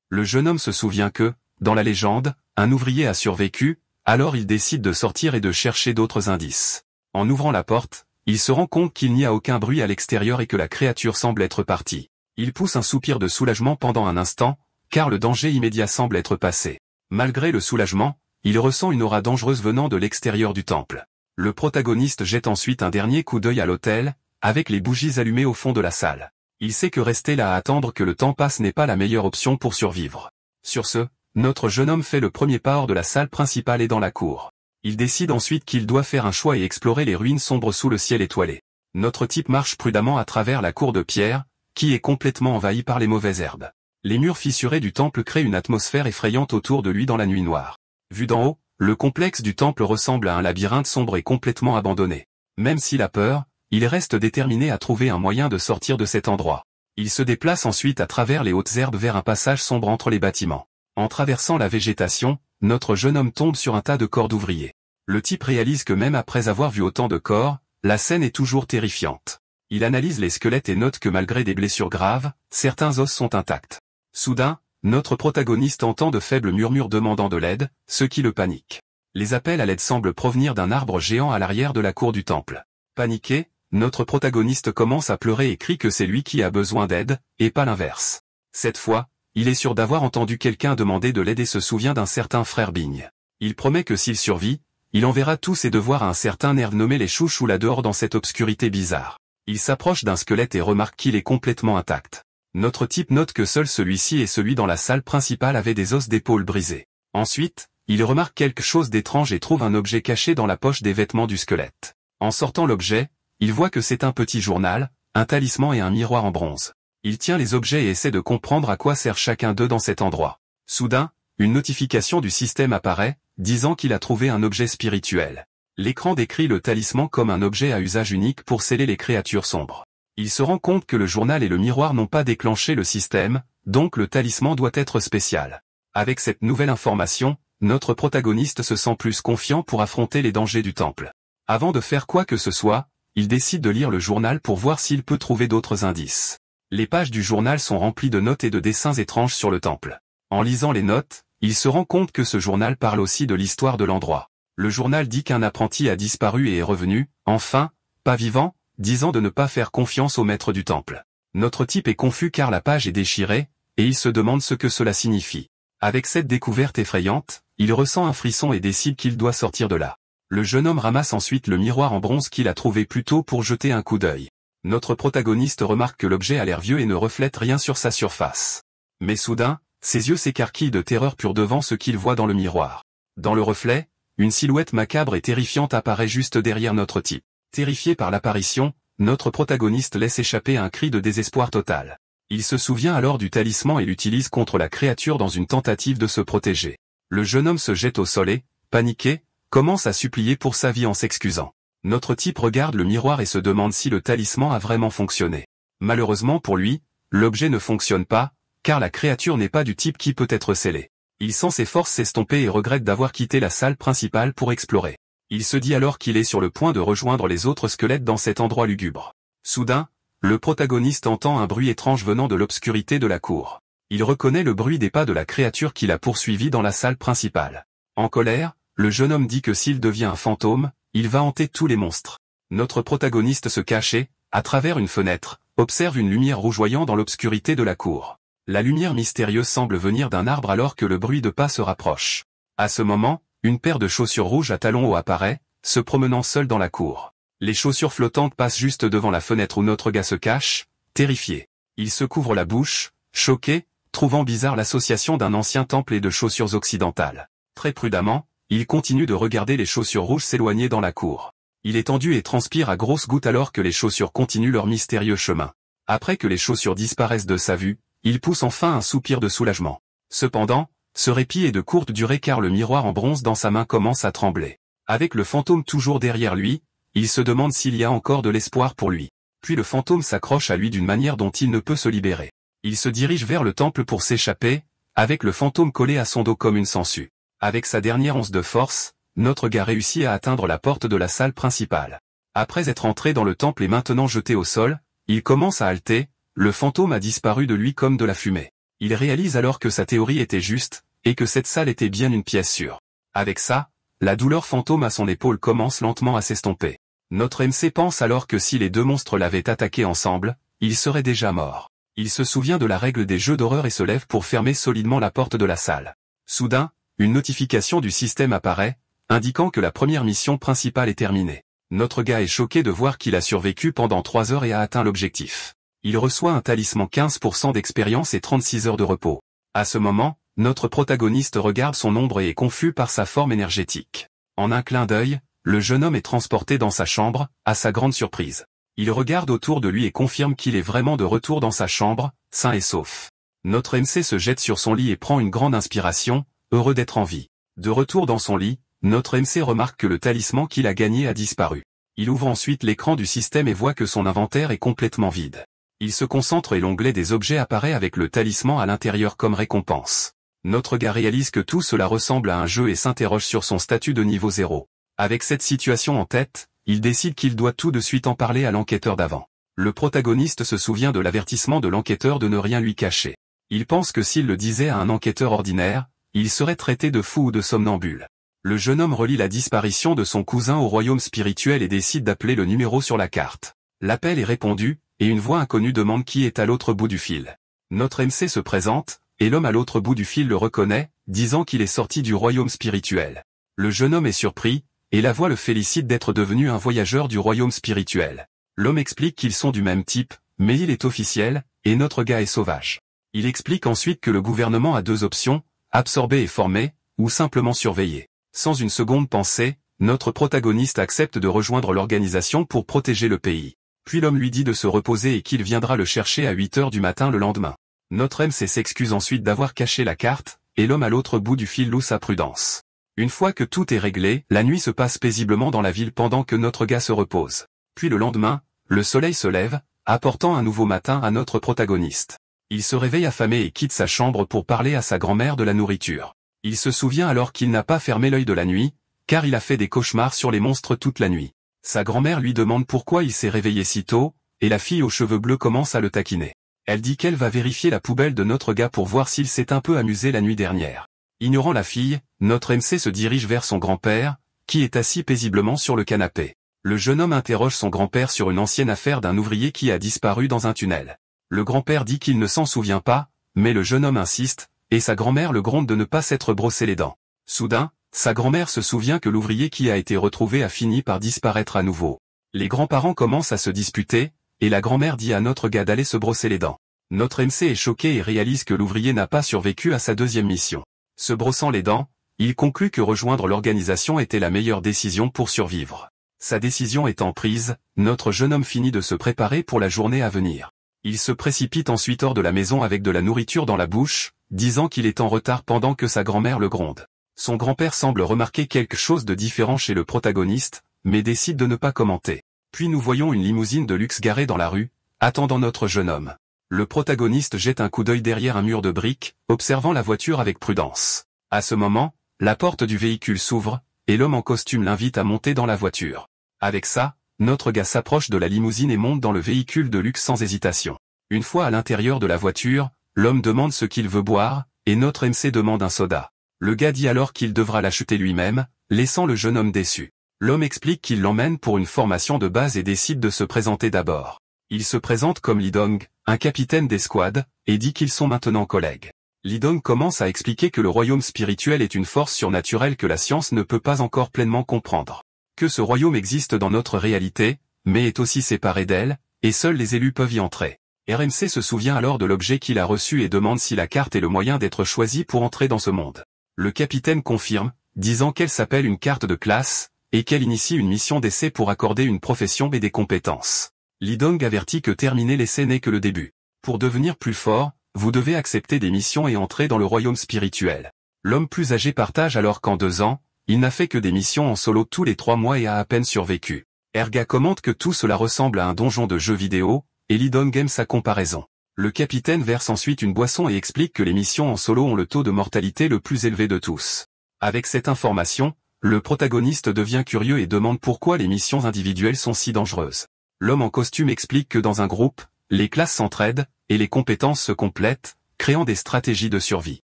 Le jeune homme se souvient que, dans la légende, un ouvrier a survécu, alors il décide de sortir et de chercher d'autres indices. En ouvrant la porte, il se rend compte qu'il n'y a aucun bruit à l'extérieur et que la créature semble être partie. Il pousse un soupir de soulagement pendant un instant, car le danger immédiat semble être passé. Malgré le soulagement, il ressent une aura dangereuse venant de l'extérieur du temple. Le protagoniste jette ensuite un dernier coup d'œil à l'autel, avec les bougies allumées au fond de la salle. Il sait que rester là à attendre que le temps passe n'est pas la meilleure option pour survivre. Sur ce, notre jeune homme fait le premier pas hors de la salle principale et dans la cour. Il décide ensuite qu'il doit faire un choix et explorer les ruines sombres sous le ciel étoilé. Notre type marche prudemment à travers la cour de pierre, qui est complètement envahie par les mauvaises herbes. Les murs fissurés du temple créent une atmosphère effrayante autour de lui dans la nuit noire. Vu d'en haut, le complexe du temple ressemble à un labyrinthe sombre et complètement abandonné. Même s'il a peur, il reste déterminé à trouver un moyen de sortir de cet endroit. Il se déplace ensuite à travers les hautes herbes vers un passage sombre entre les bâtiments. En traversant la végétation, notre jeune homme tombe sur un tas de corps d'ouvriers. Le type réalise que même après avoir vu autant de corps, la scène est toujours terrifiante. Il analyse les squelettes et note que malgré des blessures graves, certains os sont intacts. Soudain, notre protagoniste entend de faibles murmures demandant de l'aide, ce qui le panique. Les appels à l'aide semblent provenir d'un arbre géant à l'arrière de la cour du temple. Paniqué, notre protagoniste commence à pleurer et crie que c'est lui qui a besoin d'aide, et pas l'inverse. Cette fois, il est sûr d'avoir entendu quelqu'un demander de l'aide et se souvient d'un certain frère Bigne. Il promet que s'il survit, il enverra tous ses devoirs à un certain nerf nommé les chouchous là-dehors dans cette obscurité bizarre. Il s'approche d'un squelette et remarque qu'il est complètement intact. Notre type note que seul celui-ci et celui dans la salle principale avaient des os d'épaule brisés. Ensuite, il remarque quelque chose d'étrange et trouve un objet caché dans la poche des vêtements du squelette. En sortant l'objet, il voit que c'est un petit journal, un talisman et un miroir en bronze. Il tient les objets et essaie de comprendre à quoi sert chacun d'eux dans cet endroit. Soudain, une notification du système apparaît, disant qu'il a trouvé un objet spirituel. L'écran décrit le talisman comme un objet à usage unique pour sceller les créatures sombres. Il se rend compte que le journal et le miroir n'ont pas déclenché le système, donc le talisman doit être spécial. Avec cette nouvelle information, notre protagoniste se sent plus confiant pour affronter les dangers du temple. Avant de faire quoi que ce soit, il décide de lire le journal pour voir s'il peut trouver d'autres indices. Les pages du journal sont remplies de notes et de dessins étranges sur le temple. En lisant les notes, il se rend compte que ce journal parle aussi de l'histoire de l'endroit. Le journal dit qu'un apprenti a disparu et est revenu, enfin, pas vivant, disant de ne pas faire confiance au maître du temple. Notre type est confus car la page est déchirée, et il se demande ce que cela signifie. Avec cette découverte effrayante, il ressent un frisson et décide qu'il doit sortir de là. Le jeune homme ramasse ensuite le miroir en bronze qu'il a trouvé plus tôt pour jeter un coup d'œil. Notre protagoniste remarque que l'objet a l'air vieux et ne reflète rien sur sa surface. Mais soudain, ses yeux s'écarquillent de terreur pure devant ce qu'il voit dans le miroir. Dans le reflet, une silhouette macabre et terrifiante apparaît juste derrière notre type. Terrifié par l'apparition, notre protagoniste laisse échapper un cri de désespoir total. Il se souvient alors du talisman et l'utilise contre la créature dans une tentative de se protéger. Le jeune homme se jette au sol et, paniqué, commence à supplier pour sa vie en s'excusant. Notre type regarde le miroir et se demande si le talisman a vraiment fonctionné. Malheureusement pour lui, l'objet ne fonctionne pas, car la créature n'est pas du type qui peut être scellée. Il sent ses forces s'estomper et regrette d'avoir quitté la salle principale pour explorer. Il se dit alors qu'il est sur le point de rejoindre les autres squelettes dans cet endroit lugubre. Soudain, le protagoniste entend un bruit étrange venant de l'obscurité de la cour. Il reconnaît le bruit des pas de la créature qui l'a poursuivi dans la salle principale. En colère, le jeune homme dit que s'il devient un fantôme, il va hanter tous les monstres. Notre protagoniste se cache et, à travers une fenêtre, observe une lumière rougeoyant dans l'obscurité de la cour. La lumière mystérieuse semble venir d'un arbre alors que le bruit de pas se rapproche. À ce moment, une paire de chaussures rouges à talons hauts apparaît, se promenant seule dans la cour. Les chaussures flottantes passent juste devant la fenêtre où notre gars se cache, terrifié. Il se couvre la bouche, choqué, trouvant bizarre l'association d'un ancien temple et de chaussures occidentales. Très prudemment, il continue de regarder les chaussures rouges s'éloigner dans la cour. Il est tendu et transpire à grosses gouttes alors que les chaussures continuent leur mystérieux chemin. Après que les chaussures disparaissent de sa vue, il pousse enfin un soupir de soulagement. Cependant, ce répit est de courte durée car le miroir en bronze dans sa main commence à trembler. Avec le fantôme toujours derrière lui, il se demande s'il y a encore de l'espoir pour lui. Puis le fantôme s'accroche à lui d'une manière dont il ne peut se libérer. Il se dirige vers le temple pour s'échapper, avec le fantôme collé à son dos comme une sangsue. Avec sa dernière once de force, notre gars réussit à atteindre la porte de la salle principale. Après être entré dans le temple et maintenant jeté au sol, il commence à halter, le fantôme a disparu de lui comme de la fumée. Il réalise alors que sa théorie était juste, et que cette salle était bien une pièce sûre. Avec ça, la douleur fantôme à son épaule commence lentement à s'estomper. Notre MC pense alors que si les deux monstres l'avaient attaqué ensemble, il serait déjà mort. Il se souvient de la règle des jeux d'horreur et se lève pour fermer solidement la porte de la salle. Soudain, une notification du système apparaît, indiquant que la première mission principale est terminée. Notre gars est choqué de voir qu'il a survécu pendant 3 heures et a atteint l'objectif. Il reçoit un talisman 15% d'expérience et 36 heures de repos. À ce moment, notre protagoniste regarde son ombre et est confus par sa forme énergétique. En un clin d'œil, le jeune homme est transporté dans sa chambre, à sa grande surprise. Il regarde autour de lui et confirme qu'il est vraiment de retour dans sa chambre, sain et sauf. Notre MC se jette sur son lit et prend une grande inspiration, heureux d'être en vie. De retour dans son lit, notre MC remarque que le talisman qu'il a gagné a disparu. Il ouvre ensuite l'écran du système et voit que son inventaire est complètement vide. Il se concentre et l'onglet des objets apparaît avec le talisman à l'intérieur comme récompense. Notre gars réalise que tout cela ressemble à un jeu et s'interroge sur son statut de niveau 0. Avec cette situation en tête, il décide qu'il doit tout de suite en parler à l'enquêteur d'avant. Le protagoniste se souvient de l'avertissement de l'enquêteur de ne rien lui cacher. Il pense que s'il le disait à un enquêteur ordinaire, il serait traité de fou ou de somnambule. Le jeune homme relie la disparition de son cousin au royaume spirituel et décide d'appeler le numéro sur la carte. L'appel est répondu, et une voix inconnue demande qui est à l'autre bout du fil. Notre MC se présente, et l'homme à l'autre bout du fil le reconnaît, disant qu'il est sorti du royaume spirituel. Le jeune homme est surpris, et la voix le félicite d'être devenu un voyageur du royaume spirituel. L'homme explique qu'ils sont du même type, mais il est officiel, et notre gars est sauvage. Il explique ensuite que le gouvernement a 2 options, absorber et former, ou simplement surveiller. Sans une seconde pensée, notre protagoniste accepte de rejoindre l'organisation pour protéger le pays. Puis l'homme lui dit de se reposer et qu'il viendra le chercher à 8 heures du matin le lendemain. Notre MC s'excuse ensuite d'avoir caché la carte, et l'homme à l'autre bout du fil loue sa prudence. Une fois que tout est réglé, la nuit se passe paisiblement dans la ville pendant que notre gars se repose. Puis le lendemain, le soleil se lève, apportant un nouveau matin à notre protagoniste. Il se réveille affamé et quitte sa chambre pour parler à sa grand-mère de la nourriture. Il se souvient alors qu'il n'a pas fermé l'œil de la nuit, car il a fait des cauchemars sur les monstres toute la nuit. Sa grand-mère lui demande pourquoi il s'est réveillé si tôt, et la fille aux cheveux bleus commence à le taquiner. Elle dit qu'elle va vérifier la poubelle de notre gars pour voir s'il s'est un peu amusé la nuit dernière. Ignorant la fille, notre MC se dirige vers son grand-père, qui est assis paisiblement sur le canapé. Le jeune homme interroge son grand-père sur une ancienne affaire d'un ouvrier qui a disparu dans un tunnel. Le grand-père dit qu'il ne s'en souvient pas, mais le jeune homme insiste, et sa grand-mère le gronde de ne pas s'être brossé les dents. Soudain, sa grand-mère se souvient que l'ouvrier qui a été retrouvé a fini par disparaître à nouveau. Les grands-parents commencent à se disputer, et la grand-mère dit à notre gars d'aller se brosser les dents. Notre MC est choqué et réalise que l'ouvrier n'a pas survécu à sa deuxième mission. Se brossant les dents, il conclut que rejoindre l'organisation était la meilleure décision pour survivre. Sa décision étant prise, notre jeune homme finit de se préparer pour la journée à venir. Il se précipite ensuite hors de la maison avec de la nourriture dans la bouche, disant qu'il est en retard pendant que sa grand-mère le gronde. Son grand-père semble remarquer quelque chose de différent chez le protagoniste, mais décide de ne pas commenter. Puis nous voyons une limousine de luxe garée dans la rue, attendant notre jeune homme. Le protagoniste jette un coup d'œil derrière un mur de briques, observant la voiture avec prudence. À ce moment, la porte du véhicule s'ouvre, et l'homme en costume l'invite à monter dans la voiture. Avec ça, notre gars s'approche de la limousine et monte dans le véhicule de luxe sans hésitation. Une fois à l'intérieur de la voiture, l'homme demande ce qu'il veut boire, et notre MC demande un soda. Le gars dit alors qu'il devra l'acheter lui-même, laissant le jeune homme déçu. L'homme explique qu'il l'emmène pour une formation de base et décide de se présenter d'abord. Il se présente comme Lee Dong, un capitaine d'escouade, et dit qu'ils sont maintenant collègues. Lee Dong commence à expliquer que le royaume spirituel est une force surnaturelle que la science ne peut pas encore pleinement comprendre. Que ce royaume existe dans notre réalité, mais est aussi séparé d'elle, et seuls les élus peuvent y entrer. RMC se souvient alors de l'objet qu'il a reçu et demande si la carte est le moyen d'être choisi pour entrer dans ce monde. Le capitaine confirme, disant qu'elle s'appelle une carte de classe, et qu'elle initie une mission d'essai pour accorder une profession et des compétences. Lee Dong avertit que terminer l'essai n'est que le début. Pour devenir plus fort, vous devez accepter des missions et entrer dans le royaume spirituel. L'homme plus âgé partage alors qu'en 2 ans, il n'a fait que des missions en solo tous les 3 mois et a à peine survécu. Erga commente que tout cela ressemble à un donjon de jeux vidéo, et Lee Dong aime sa comparaison. Le capitaine verse ensuite une boisson et explique que les missions en solo ont le taux de mortalité le plus élevé de tous. Avec cette information, le protagoniste devient curieux et demande pourquoi les missions individuelles sont si dangereuses. L'homme en costume explique que dans un groupe, les classes s'entraident, et les compétences se complètent, créant des stratégies de survie.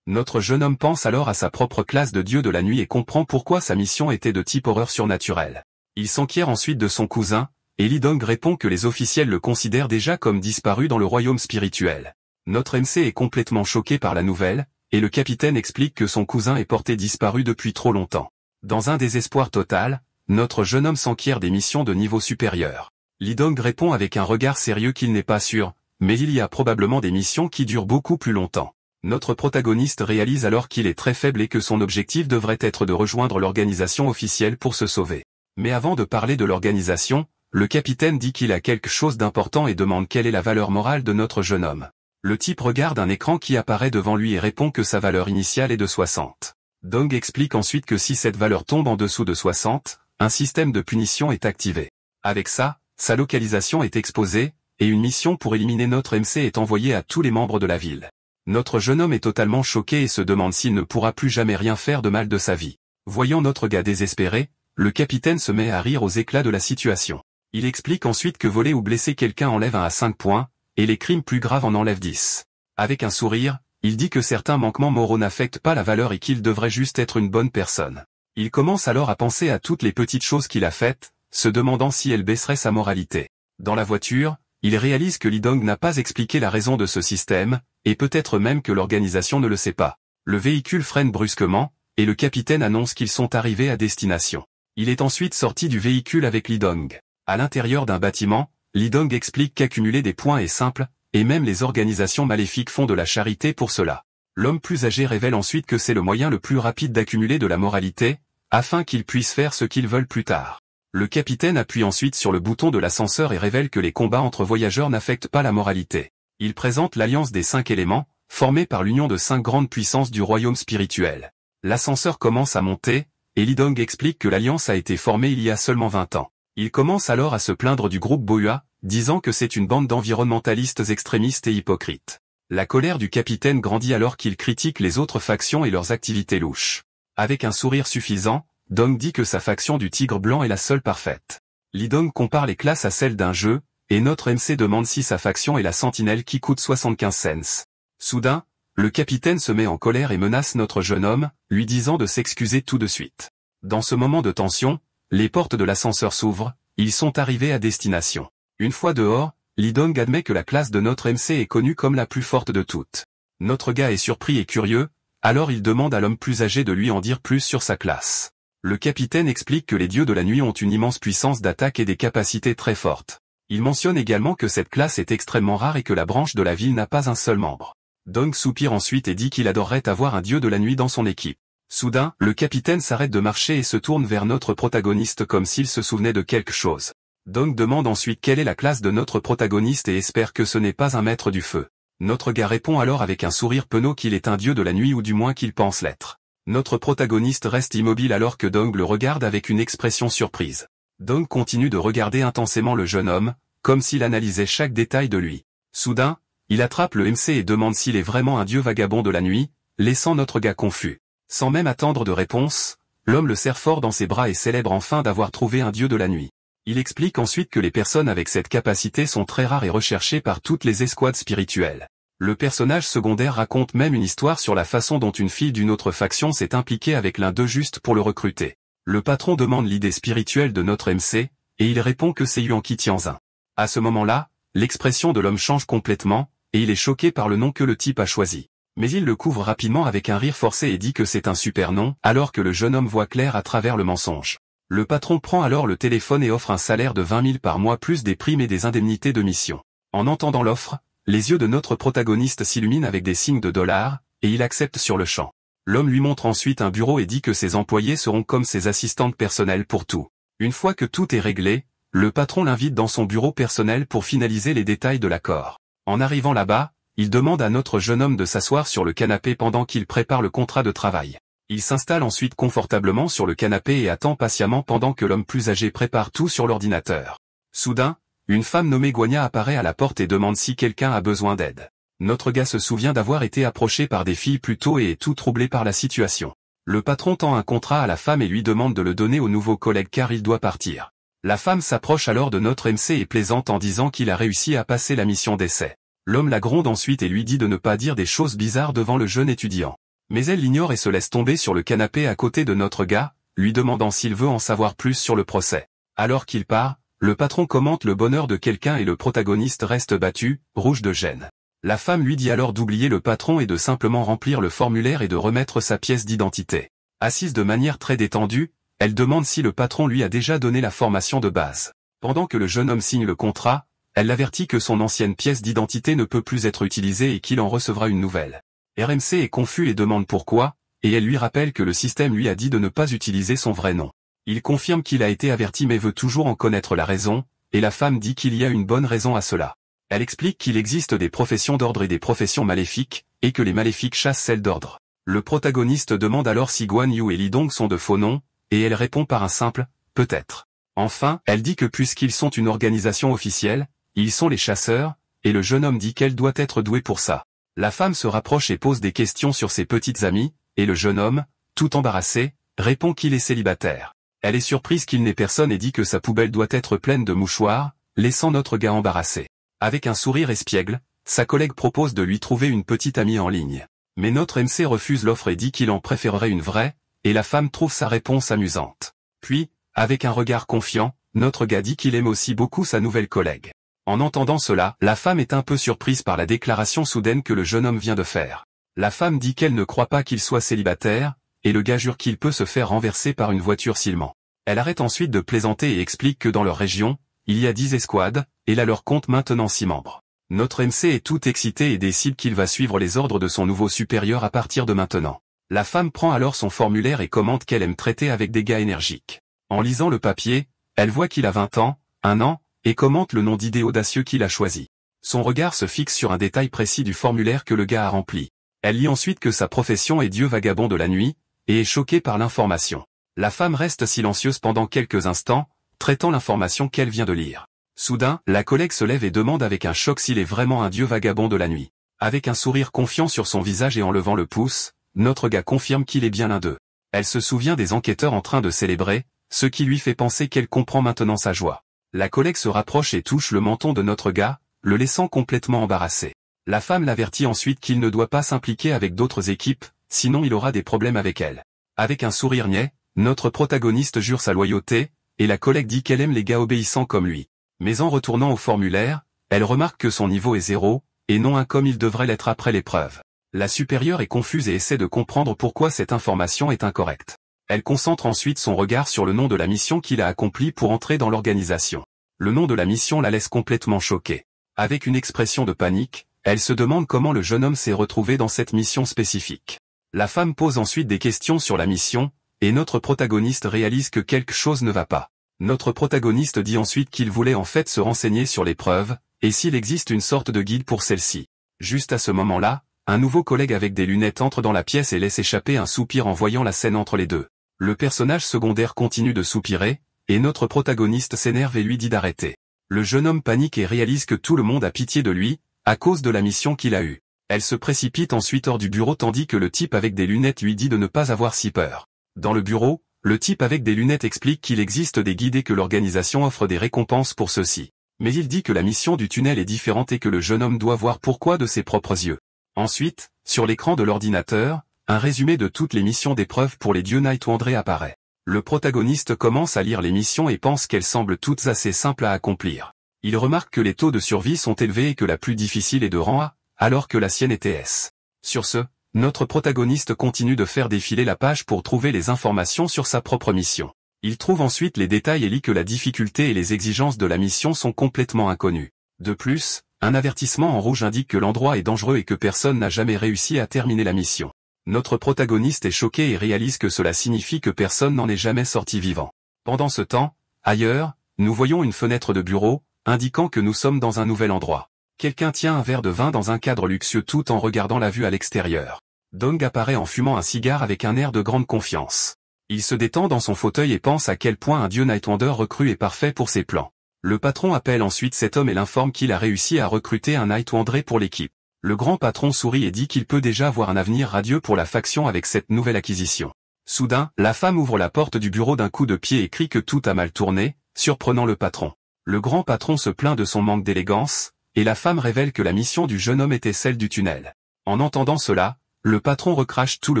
Notre jeune homme pense alors à sa propre classe de dieu de la nuit et comprend pourquoi sa mission était de type horreur surnaturelle. Il s'enquiert ensuite de son cousin, et Lee Dong répond que les officiels le considèrent déjà comme disparu dans le royaume spirituel. Notre MC est complètement choqué par la nouvelle, et le capitaine explique que son cousin est porté disparu depuis trop longtemps. Dans un désespoir total, notre jeune homme s'enquiert des missions de niveau supérieur. Lee Dong répond avec un regard sérieux qu'il n'est pas sûr, mais il y a probablement des missions qui durent beaucoup plus longtemps. Notre protagoniste réalise alors qu'il est très faible et que son objectif devrait être de rejoindre l'organisation officielle pour se sauver. Mais avant de parler de l'organisation, le capitaine dit qu'il a quelque chose d'important et demande quelle est la valeur morale de notre jeune homme. Le type regarde un écran qui apparaît devant lui et répond que sa valeur initiale est de 60. Dong explique ensuite que si cette valeur tombe en dessous de 60, un système de punition est activé. Avec ça, sa localisation est exposée, et une mission pour éliminer notre MC est envoyée à tous les membres de la ville. Notre jeune homme est totalement choqué et se demande s'il ne pourra plus jamais rien faire de mal de sa vie. Voyant notre gars désespéré, le capitaine se met à rire aux éclats de la situation. Il explique ensuite que voler ou blesser quelqu'un enlève 1 à 5 points, et les crimes plus graves en enlèvent 10. Avec un sourire, il dit que certains manquements moraux n'affectent pas la valeur et qu'il devrait juste être une bonne personne. Il commence alors à penser à toutes les petites choses qu'il a faites, se demandant si elles baisseraient sa moralité. Dans la voiture, il réalise que Lee Dong n'a pas expliqué la raison de ce système, et peut-être même que l'organisation ne le sait pas. Le véhicule freine brusquement, et le capitaine annonce qu'ils sont arrivés à destination. Il est ensuite sorti du véhicule avec Lee Dong. À l'intérieur d'un bâtiment, Lee Dong explique qu'accumuler des points est simple, et même les organisations maléfiques font de la charité pour cela. L'homme plus âgé révèle ensuite que c'est le moyen le plus rapide d'accumuler de la moralité, afin qu'ils puissent faire ce qu'ils veulent plus tard. Le capitaine appuie ensuite sur le bouton de l'ascenseur et révèle que les combats entre voyageurs n'affectent pas la moralité. Il présente l'alliance des 5 éléments, formée par l'union de 5 grandes puissances du royaume spirituel. L'ascenseur commence à monter, et Lee Dong explique que l'alliance a été formée il y a seulement 20 ans. Il commence alors à se plaindre du groupe Bohua, disant que c'est une bande d'environnementalistes extrémistes et hypocrites. La colère du capitaine grandit alors qu'il critique les autres factions et leurs activités louches. Avec un sourire suffisant, Dong dit que sa faction du Tigre Blanc est la seule parfaite. Lee Dong compare les classes à celles d'un jeu, et notre MC demande si sa faction est la Sentinelle qui coûte 75 cents. Soudain, le capitaine se met en colère et menace notre jeune homme, lui disant de s'excuser tout de suite. Dans ce moment de tension, les portes de l'ascenseur s'ouvrent, ils sont arrivés à destination. Une fois dehors, Lee Dong admet que la classe de notre MC est connue comme la plus forte de toutes. Notre gars est surpris et curieux, alors il demande à l'homme plus âgé de lui en dire plus sur sa classe. Le capitaine explique que les dieux de la nuit ont une immense puissance d'attaque et des capacités très fortes. Il mentionne également que cette classe est extrêmement rare et que la branche de la ville n'a pas un seul membre. Dong soupire ensuite et dit qu'il adorerait avoir un dieu de la nuit dans son équipe. Soudain, le capitaine s'arrête de marcher et se tourne vers notre protagoniste comme s'il se souvenait de quelque chose. Dong demande ensuite quelle est la classe de notre protagoniste et espère que ce n'est pas un maître du feu. Notre gars répond alors avec un sourire penaud qu'il est un dieu de la nuit ou du moins qu'il pense l'être. Notre protagoniste reste immobile alors que Dong le regarde avec une expression surprise. Dong continue de regarder intensément le jeune homme, comme s'il analysait chaque détail de lui. Soudain, il attrape le MC et demande s'il est vraiment un dieu vagabond de la nuit, laissant notre gars confus. Sans même attendre de réponse, l'homme le serre fort dans ses bras et célèbre enfin d'avoir trouvé un dieu de la nuit. Il explique ensuite que les personnes avec cette capacité sont très rares et recherchées par toutes les escouades spirituelles. Le personnage secondaire raconte même une histoire sur la façon dont une fille d'une autre faction s'est impliquée avec l'un d'eux juste pour le recruter. Le patron demande l'idée spirituelle de notre MC, et il répond que c'est Yuan Qitianzin. À ce moment-là, l'expression de l'homme change complètement, et il est choqué par le nom que le type a choisi. Mais il le couvre rapidement avec un rire forcé et dit que c'est un super nom, alors que le jeune homme voit clair à travers le mensonge. Le patron prend alors le téléphone et offre un salaire de 20 000 par mois plus des primes et des indemnités de mission. En entendant l'offre, les yeux de notre protagoniste s'illuminent avec des signes de dollars, et il accepte sur le champ. L'homme lui montre ensuite un bureau et dit que ses employés seront comme ses assistantes personnelles pour tout. Une fois que tout est réglé, le patron l'invite dans son bureau personnel pour finaliser les détails de l'accord. En arrivant là-bas, il demande à notre jeune homme de s'asseoir sur le canapé pendant qu'il prépare le contrat de travail. Il s'installe ensuite confortablement sur le canapé et attend patiemment pendant que l'homme plus âgé prépare tout sur l'ordinateur. Soudain, une femme nommée Guanya apparaît à la porte et demande si quelqu'un a besoin d'aide. Notre gars se souvient d'avoir été approché par des filles plus tôt et est tout troublé par la situation. Le patron tend un contrat à la femme et lui demande de le donner au nouveau collègue car il doit partir. La femme s'approche alors de notre MC et plaisante en disant qu'il a réussi à passer la mission d'essai. L'homme la gronde ensuite et lui dit de ne pas dire des choses bizarres devant le jeune étudiant. Mais elle l'ignore et se laisse tomber sur le canapé à côté de notre gars, lui demandant s'il veut en savoir plus sur le procès. Alors qu'il part, le patron commente le bonheur de quelqu'un et le protagoniste reste battu, rouge de gêne. La femme lui dit alors d'oublier le patron et de simplement remplir le formulaire et de remettre sa pièce d'identité. Assise de manière très détendue, elle demande si le patron lui a déjà donné la formation de base. Pendant que le jeune homme signe le contrat, elle l'avertit que son ancienne pièce d'identité ne peut plus être utilisée et qu'il en recevra une nouvelle. RMC est confus et demande pourquoi, et elle lui rappelle que le système lui a dit de ne pas utiliser son vrai nom. Il confirme qu'il a été averti mais veut toujours en connaître la raison, et la femme dit qu'il y a une bonne raison à cela. Elle explique qu'il existe des professions d'ordre et des professions maléfiques, et que les maléfiques chassent celles d'ordre. Le protagoniste demande alors si Guan Yu et Li Dong sont de faux noms, et elle répond par un simple « peut-être ». Enfin, elle dit que puisqu'ils sont une organisation officielle, ils sont les chasseurs, et le jeune homme dit qu'elle doit être douée pour ça. La femme se rapproche et pose des questions sur ses petites amies, et le jeune homme, tout embarrassé, répond qu'il est célibataire. Elle est surprise qu'il n'ait personne et dit que sa poubelle doit être pleine de mouchoirs, laissant notre gars embarrassé. Avec un sourire espiègle, sa collègue propose de lui trouver une petite amie en ligne. Mais notre MC refuse l'offre et dit qu'il en préférerait une vraie, et la femme trouve sa réponse amusante. Puis, avec un regard confiant, notre gars dit qu'il aime aussi beaucoup sa nouvelle collègue. En entendant cela, la femme est un peu surprise par la déclaration soudaine que le jeune homme vient de faire. La femme dit qu'elle ne croit pas qu'il soit célibataire, et le gars jure qu'il peut se faire renverser par une voiture s'il ment. Elle arrête ensuite de plaisanter et explique que dans leur région, il y a 10 escouades, et là leur compte maintenant 6 membres. Notre MC est tout excité et décide qu'il va suivre les ordres de son nouveau supérieur à partir de maintenant. La femme prend alors son formulaire et commente qu'elle aime traiter avec des gars énergiques. En lisant le papier, elle voit qu'il a 20 ans, 1 an, et commente le nom d'idée audacieux qu'il a choisi. Son regard se fixe sur un détail précis du formulaire que le gars a rempli. Elle lit ensuite que sa profession est dieu vagabond de la nuit, et est choquée par l'information. La femme reste silencieuse pendant quelques instants, traitant l'information qu'elle vient de lire. Soudain, la collègue se lève et demande avec un choc s'il est vraiment un dieu vagabond de la nuit. Avec un sourire confiant sur son visage et en levant le pouce, notre gars confirme qu'il est bien l'un d'eux. Elle se souvient des enquêteurs en train de célébrer, ce qui lui fait penser qu'elle comprend maintenant sa joie. La collègue se rapproche et touche le menton de notre gars, le laissant complètement embarrassé. La femme l'avertit ensuite qu'il ne doit pas s'impliquer avec d'autres équipes, sinon il aura des problèmes avec elle. Avec un sourire niais, notre protagoniste jure sa loyauté, et la collègue dit qu'elle aime les gars obéissants comme lui. Mais en retournant au formulaire, elle remarque que son niveau est 0, et non 1 comme il devrait l'être après l'épreuve. La supérieure est confuse et essaie de comprendre pourquoi cette information est incorrecte. Elle concentre ensuite son regard sur le nom de la mission qu'il a accomplie pour entrer dans l'organisation. Le nom de la mission la laisse complètement choquée. Avec une expression de panique, elle se demande comment le jeune homme s'est retrouvé dans cette mission spécifique. La femme pose ensuite des questions sur la mission, et notre protagoniste réalise que quelque chose ne va pas. Notre protagoniste dit ensuite qu'il voulait en fait se renseigner sur l'épreuve, et s'il existe une sorte de guide pour celle-ci. Juste à ce moment-là, un nouveau collègue avec des lunettes entre dans la pièce et laisse échapper un soupir en voyant la scène entre les deux. Le personnage secondaire continue de soupirer, et notre protagoniste s'énerve et lui dit d'arrêter. Le jeune homme panique et réalise que tout le monde a pitié de lui, à cause de la mission qu'il a eue. Elle se précipite ensuite hors du bureau tandis que le type avec des lunettes lui dit de ne pas avoir si peur. Dans le bureau, le type avec des lunettes explique qu'il existe des guides et que l'organisation offre des récompenses pour ceux-ci. Mais il dit que la mission du tunnel est différente et que le jeune homme doit voir pourquoi de ses propres yeux. Ensuite, sur l'écran de l'ordinateur, un résumé de toutes les missions d'épreuve pour les dieux Nightwandry apparaît. Le protagoniste commence à lire les missions et pense qu'elles semblent toutes assez simples à accomplir. Il remarque que les taux de survie sont élevés et que la plus difficile est de rang A, alors que la sienne était S. Sur ce, notre protagoniste continue de faire défiler la page pour trouver les informations sur sa propre mission. Il trouve ensuite les détails et lit que la difficulté et les exigences de la mission sont complètement inconnues. De plus, un avertissement en rouge indique que l'endroit est dangereux et que personne n'a jamais réussi à terminer la mission. Notre protagoniste est choqué et réalise que cela signifie que personne n'en est jamais sorti vivant. Pendant ce temps, ailleurs, nous voyons une fenêtre de bureau, indiquant que nous sommes dans un nouvel endroit. Quelqu'un tient un verre de vin dans un cadre luxueux tout en regardant la vue à l'extérieur. Dong apparaît en fumant un cigare avec un air de grande confiance. Il se détend dans son fauteuil et pense à quel point un dieu Nightwander recrue est parfait pour ses plans. Le patron appelle ensuite cet homme et l'informe qu'il a réussi à recruter un Nightwandry pour l'équipe. Le grand patron sourit et dit qu'il peut déjà voir un avenir radieux pour la faction avec cette nouvelle acquisition. Soudain, la femme ouvre la porte du bureau d'un coup de pied et crie que tout a mal tourné, surprenant le patron. Le grand patron se plaint de son manque d'élégance, et la femme révèle que la mission du jeune homme était celle du tunnel. En entendant cela, le patron recrache tout le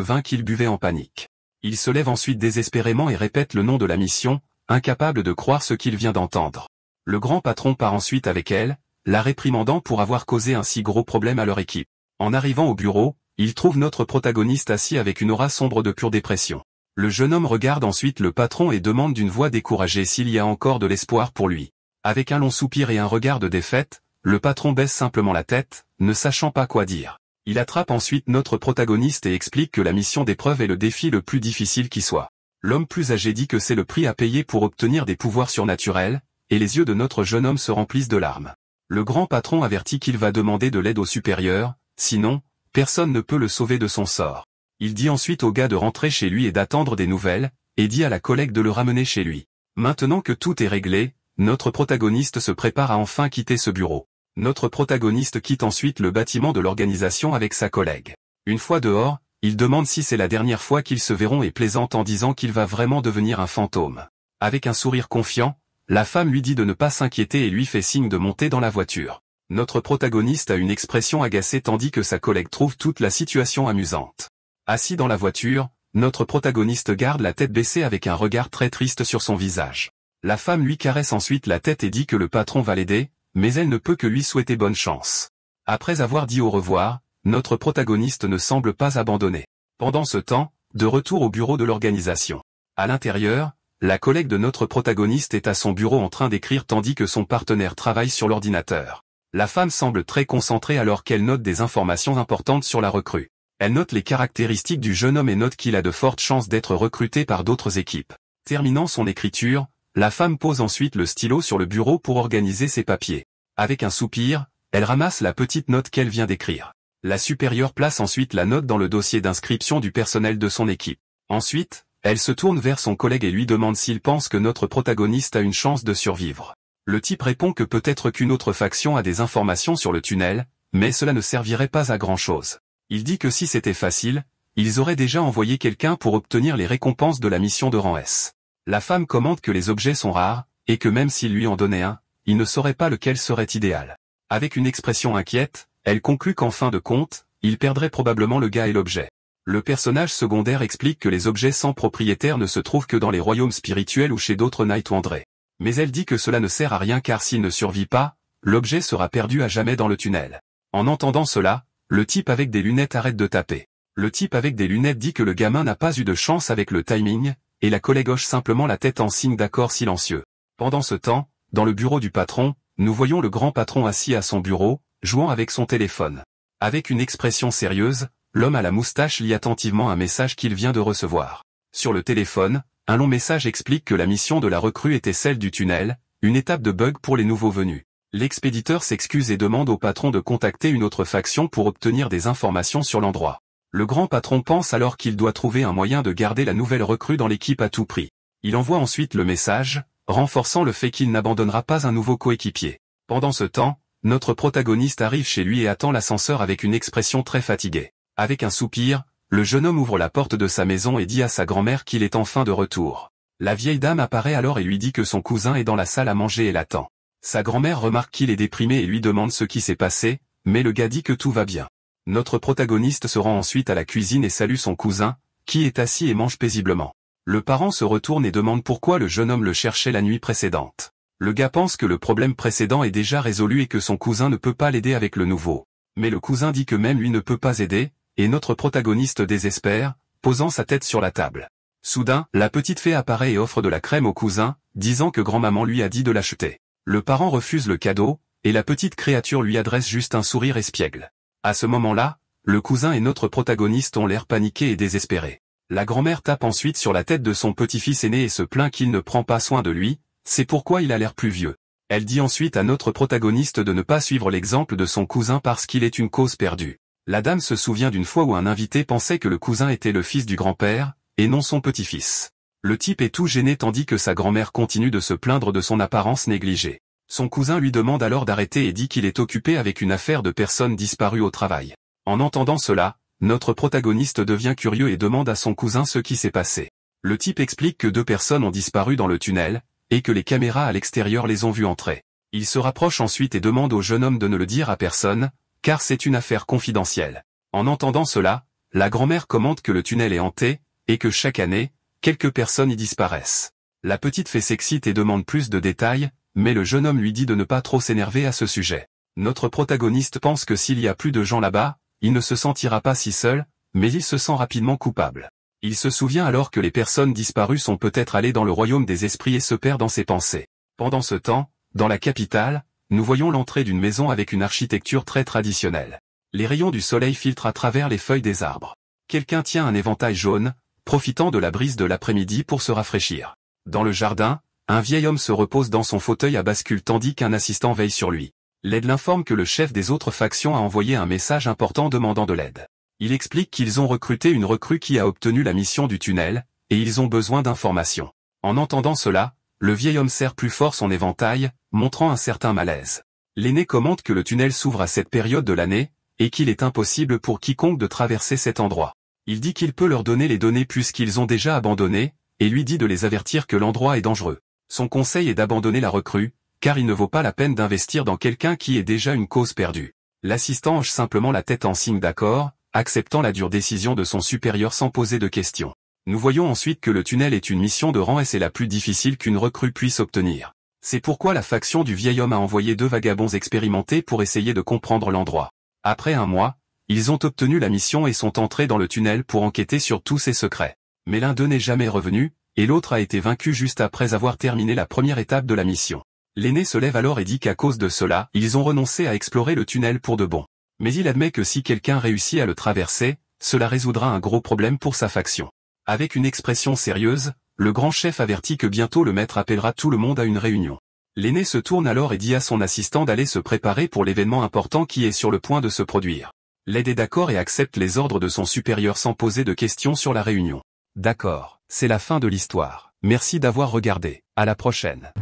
vin qu'il buvait en panique. Il se lève ensuite désespérément et répète le nom de la mission, incapable de croire ce qu'il vient d'entendre. Le grand patron part ensuite avec elle, la réprimandant pour avoir causé un si gros problème à leur équipe. En arrivant au bureau, il trouve notre protagoniste assis avec une aura sombre de pure dépression. Le jeune homme regarde ensuite le patron et demande d'une voix découragée s'il y a encore de l'espoir pour lui. Avec un long soupir et un regard de défaite, le patron baisse simplement la tête, ne sachant pas quoi dire. Il attrape ensuite notre protagoniste et explique que la mission d'épreuve est le défi le plus difficile qui soit. L'homme plus âgé dit que c'est le prix à payer pour obtenir des pouvoirs surnaturels, et les yeux de notre jeune homme se remplissent de larmes. Le grand patron avertit qu'il va demander de l'aide au supérieur, sinon, personne ne peut le sauver de son sort. Il dit ensuite au gars de rentrer chez lui et d'attendre des nouvelles, et dit à la collègue de le ramener chez lui. Maintenant que tout est réglé, notre protagoniste se prépare à enfin quitter ce bureau. Notre protagoniste quitte ensuite le bâtiment de l'organisation avec sa collègue. Une fois dehors, il demande si c'est la dernière fois qu'ils se verront et plaisante en disant qu'il va vraiment devenir un fantôme. Avec un sourire confiant, la femme lui dit de ne pas s'inquiéter et lui fait signe de monter dans la voiture. Notre protagoniste a une expression agacée tandis que sa collègue trouve toute la situation amusante. Assis dans la voiture, notre protagoniste garde la tête baissée avec un regard très triste sur son visage. La femme lui caresse ensuite la tête et dit que le patron va l'aider, mais elle ne peut que lui souhaiter bonne chance. Après avoir dit au revoir, notre protagoniste ne semble pas abandonner. Pendant ce temps, de retour au bureau de l'organisation. À l'intérieur, la collègue de notre protagoniste est à son bureau en train d'écrire tandis que son partenaire travaille sur l'ordinateur. La femme semble très concentrée alors qu'elle note des informations importantes sur la recrue. Elle note les caractéristiques du jeune homme et note qu'il a de fortes chances d'être recruté par d'autres équipes. Terminant son écriture, la femme pose ensuite le stylo sur le bureau pour organiser ses papiers. Avec un soupir, elle ramasse la petite note qu'elle vient d'écrire. La supérieure place ensuite la note dans le dossier d'inscription du personnel de son équipe. Ensuite, elle se tourne vers son collègue et lui demande s'il pense que notre protagoniste a une chance de survivre. Le type répond que peut-être qu'une autre faction a des informations sur le tunnel, mais cela ne servirait pas à grand-chose. Il dit que si c'était facile, ils auraient déjà envoyé quelqu'un pour obtenir les récompenses de la mission de rang S. La femme commente que les objets sont rares, et que même s'il lui en donnait un, il ne saurait pas lequel serait idéal. Avec une expression inquiète, elle conclut qu'en fin de compte, il perdrait probablement le gars et l'objet. Le personnage secondaire explique que les objets sans propriétaire ne se trouvent que dans les royaumes spirituels ou chez d'autres Nightwandry. Mais elle dit que cela ne sert à rien car s'il ne survit pas, l'objet sera perdu à jamais dans le tunnel. En entendant cela, Le type avec des lunettes arrête de taper. Le type avec des lunettes dit que le gamin n'a pas eu de chance avec le timing, et la collègue hoche simplement la tête en signe d'accord silencieux. Pendant ce temps, dans le bureau du patron, nous voyons le grand patron assis à son bureau, jouant avec son téléphone. Avec une expression sérieuse, l'homme à la moustache lit attentivement un message qu'il vient de recevoir. Sur le téléphone, un long message explique que la mission de la recrue était celle du tunnel, une étape de bug pour les nouveaux venus. L'expéditeur s'excuse et demande au patron de contacter une autre faction pour obtenir des informations sur l'endroit. Le grand patron pense alors qu'il doit trouver un moyen de garder la nouvelle recrue dans l'équipe à tout prix. Il envoie ensuite le message, renforçant le fait qu'il n'abandonnera pas un nouveau coéquipier. Pendant ce temps, notre protagoniste arrive chez lui et attend l'ascenseur avec une expression très fatiguée. Avec un soupir, le jeune homme ouvre la porte de sa maison et dit à sa grand-mère qu'il est enfin de retour. La vieille dame apparaît alors et lui dit que son cousin est dans la salle à manger et l'attend. Sa grand-mère remarque qu'il est déprimé et lui demande ce qui s'est passé, mais le gars dit que tout va bien. Notre protagoniste se rend ensuite à la cuisine et salue son cousin, qui est assis et mange paisiblement. Le parent se retourne et demande pourquoi le jeune homme le cherchait la nuit précédente. Le gars pense que le problème précédent est déjà résolu et que son cousin ne peut pas l'aider avec le nouveau. Mais le cousin dit que même lui ne peut pas aider, et notre protagoniste désespère, posant sa tête sur la table. Soudain, la petite fée apparaît et offre de la crème au cousin, disant que grand-maman lui a dit de l'acheter. Le parent refuse le cadeau, et la petite créature lui adresse juste un sourire espiègle. À ce moment-là, le cousin et notre protagoniste ont l'air paniqués et désespérés. La grand-mère tape ensuite sur la tête de son petit-fils aîné et se plaint qu'il ne prend pas soin de lui, c'est pourquoi il a l'air plus vieux. Elle dit ensuite à notre protagoniste de ne pas suivre l'exemple de son cousin parce qu'il est une cause perdue. La dame se souvient d'une fois où un invité pensait que le cousin était le fils du grand-père, et non son petit-fils. Le type est tout gêné tandis que sa grand-mère continue de se plaindre de son apparence négligée. Son cousin lui demande alors d'arrêter et dit qu'il est occupé avec une affaire de personnes disparues au travail. En entendant cela, notre protagoniste devient curieux et demande à son cousin ce qui s'est passé. Le type explique que 2 personnes ont disparu dans le tunnel, et que les caméras à l'extérieur les ont vues entrer. Il se rapproche ensuite et demande au jeune homme de ne le dire à personne, car c'est une affaire confidentielle. En entendant cela, la grand-mère commente que le tunnel est hanté, et que chaque année, quelques personnes y disparaissent. La petite fée s'excite et demande plus de détails, mais le jeune homme lui dit de ne pas trop s'énerver à ce sujet. Notre protagoniste pense que s'il y a plus de gens là-bas, il ne se sentira pas si seul, mais il se sent rapidement coupable. Il se souvient alors que les personnes disparues sont peut-être allées dans le royaume des esprits et se perd dans ses pensées. Pendant ce temps, dans la capitale, nous voyons l'entrée d'une maison avec une architecture très traditionnelle. Les rayons du soleil filtrent à travers les feuilles des arbres. Quelqu'un tient un éventail jaune, profitant de la brise de l'après-midi pour se rafraîchir. Dans le jardin, un vieil homme se repose dans son fauteuil à bascule tandis qu'un assistant veille sur lui. L'aide l'informe que le chef des autres factions a envoyé un message important demandant de l'aide. Il explique qu'ils ont recruté une recrue qui a obtenu la mission du tunnel, et ils ont besoin d'informations. En entendant cela, le vieil homme serre plus fort son éventail, montrant un certain malaise. L'aîné commente que le tunnel s'ouvre à cette période de l'année, et qu'il est impossible pour quiconque de traverser cet endroit. Il dit qu'il peut leur donner les données puisqu'ils ont déjà abandonné, et lui dit de les avertir que l'endroit est dangereux. Son conseil est d'abandonner la recrue, car il ne vaut pas la peine d'investir dans quelqu'un qui est déjà une cause perdue. L'assistant hoche simplement la tête en signe d'accord, acceptant la dure décision de son supérieur sans poser de questions. Nous voyons ensuite que le tunnel est une mission de rang et c'est la plus difficile qu'une recrue puisse obtenir. C'est pourquoi la faction du vieil homme a envoyé 2 vagabonds expérimentés pour essayer de comprendre l'endroit. Après 1 mois, ils ont obtenu la mission et sont entrés dans le tunnel pour enquêter sur tous ses secrets. Mais l'un d'eux n'est jamais revenu, et l'autre a été vaincu juste après avoir terminé la première étape de la mission. L'aîné se lève alors et dit qu'à cause de cela, ils ont renoncé à explorer le tunnel pour de bon. Mais il admet que si quelqu'un réussit à le traverser, cela résoudra un gros problème pour sa faction. Avec une expression sérieuse, le grand chef avertit que bientôt le maître appellera tout le monde à une réunion. L'aîné se tourne alors et dit à son assistant d'aller se préparer pour l'événement important qui est sur le point de se produire. L'aide est d'accord et accepte les ordres de son supérieur sans poser de questions sur la réunion. D'accord, c'est la fin de l'histoire. Merci d'avoir regardé. À la prochaine.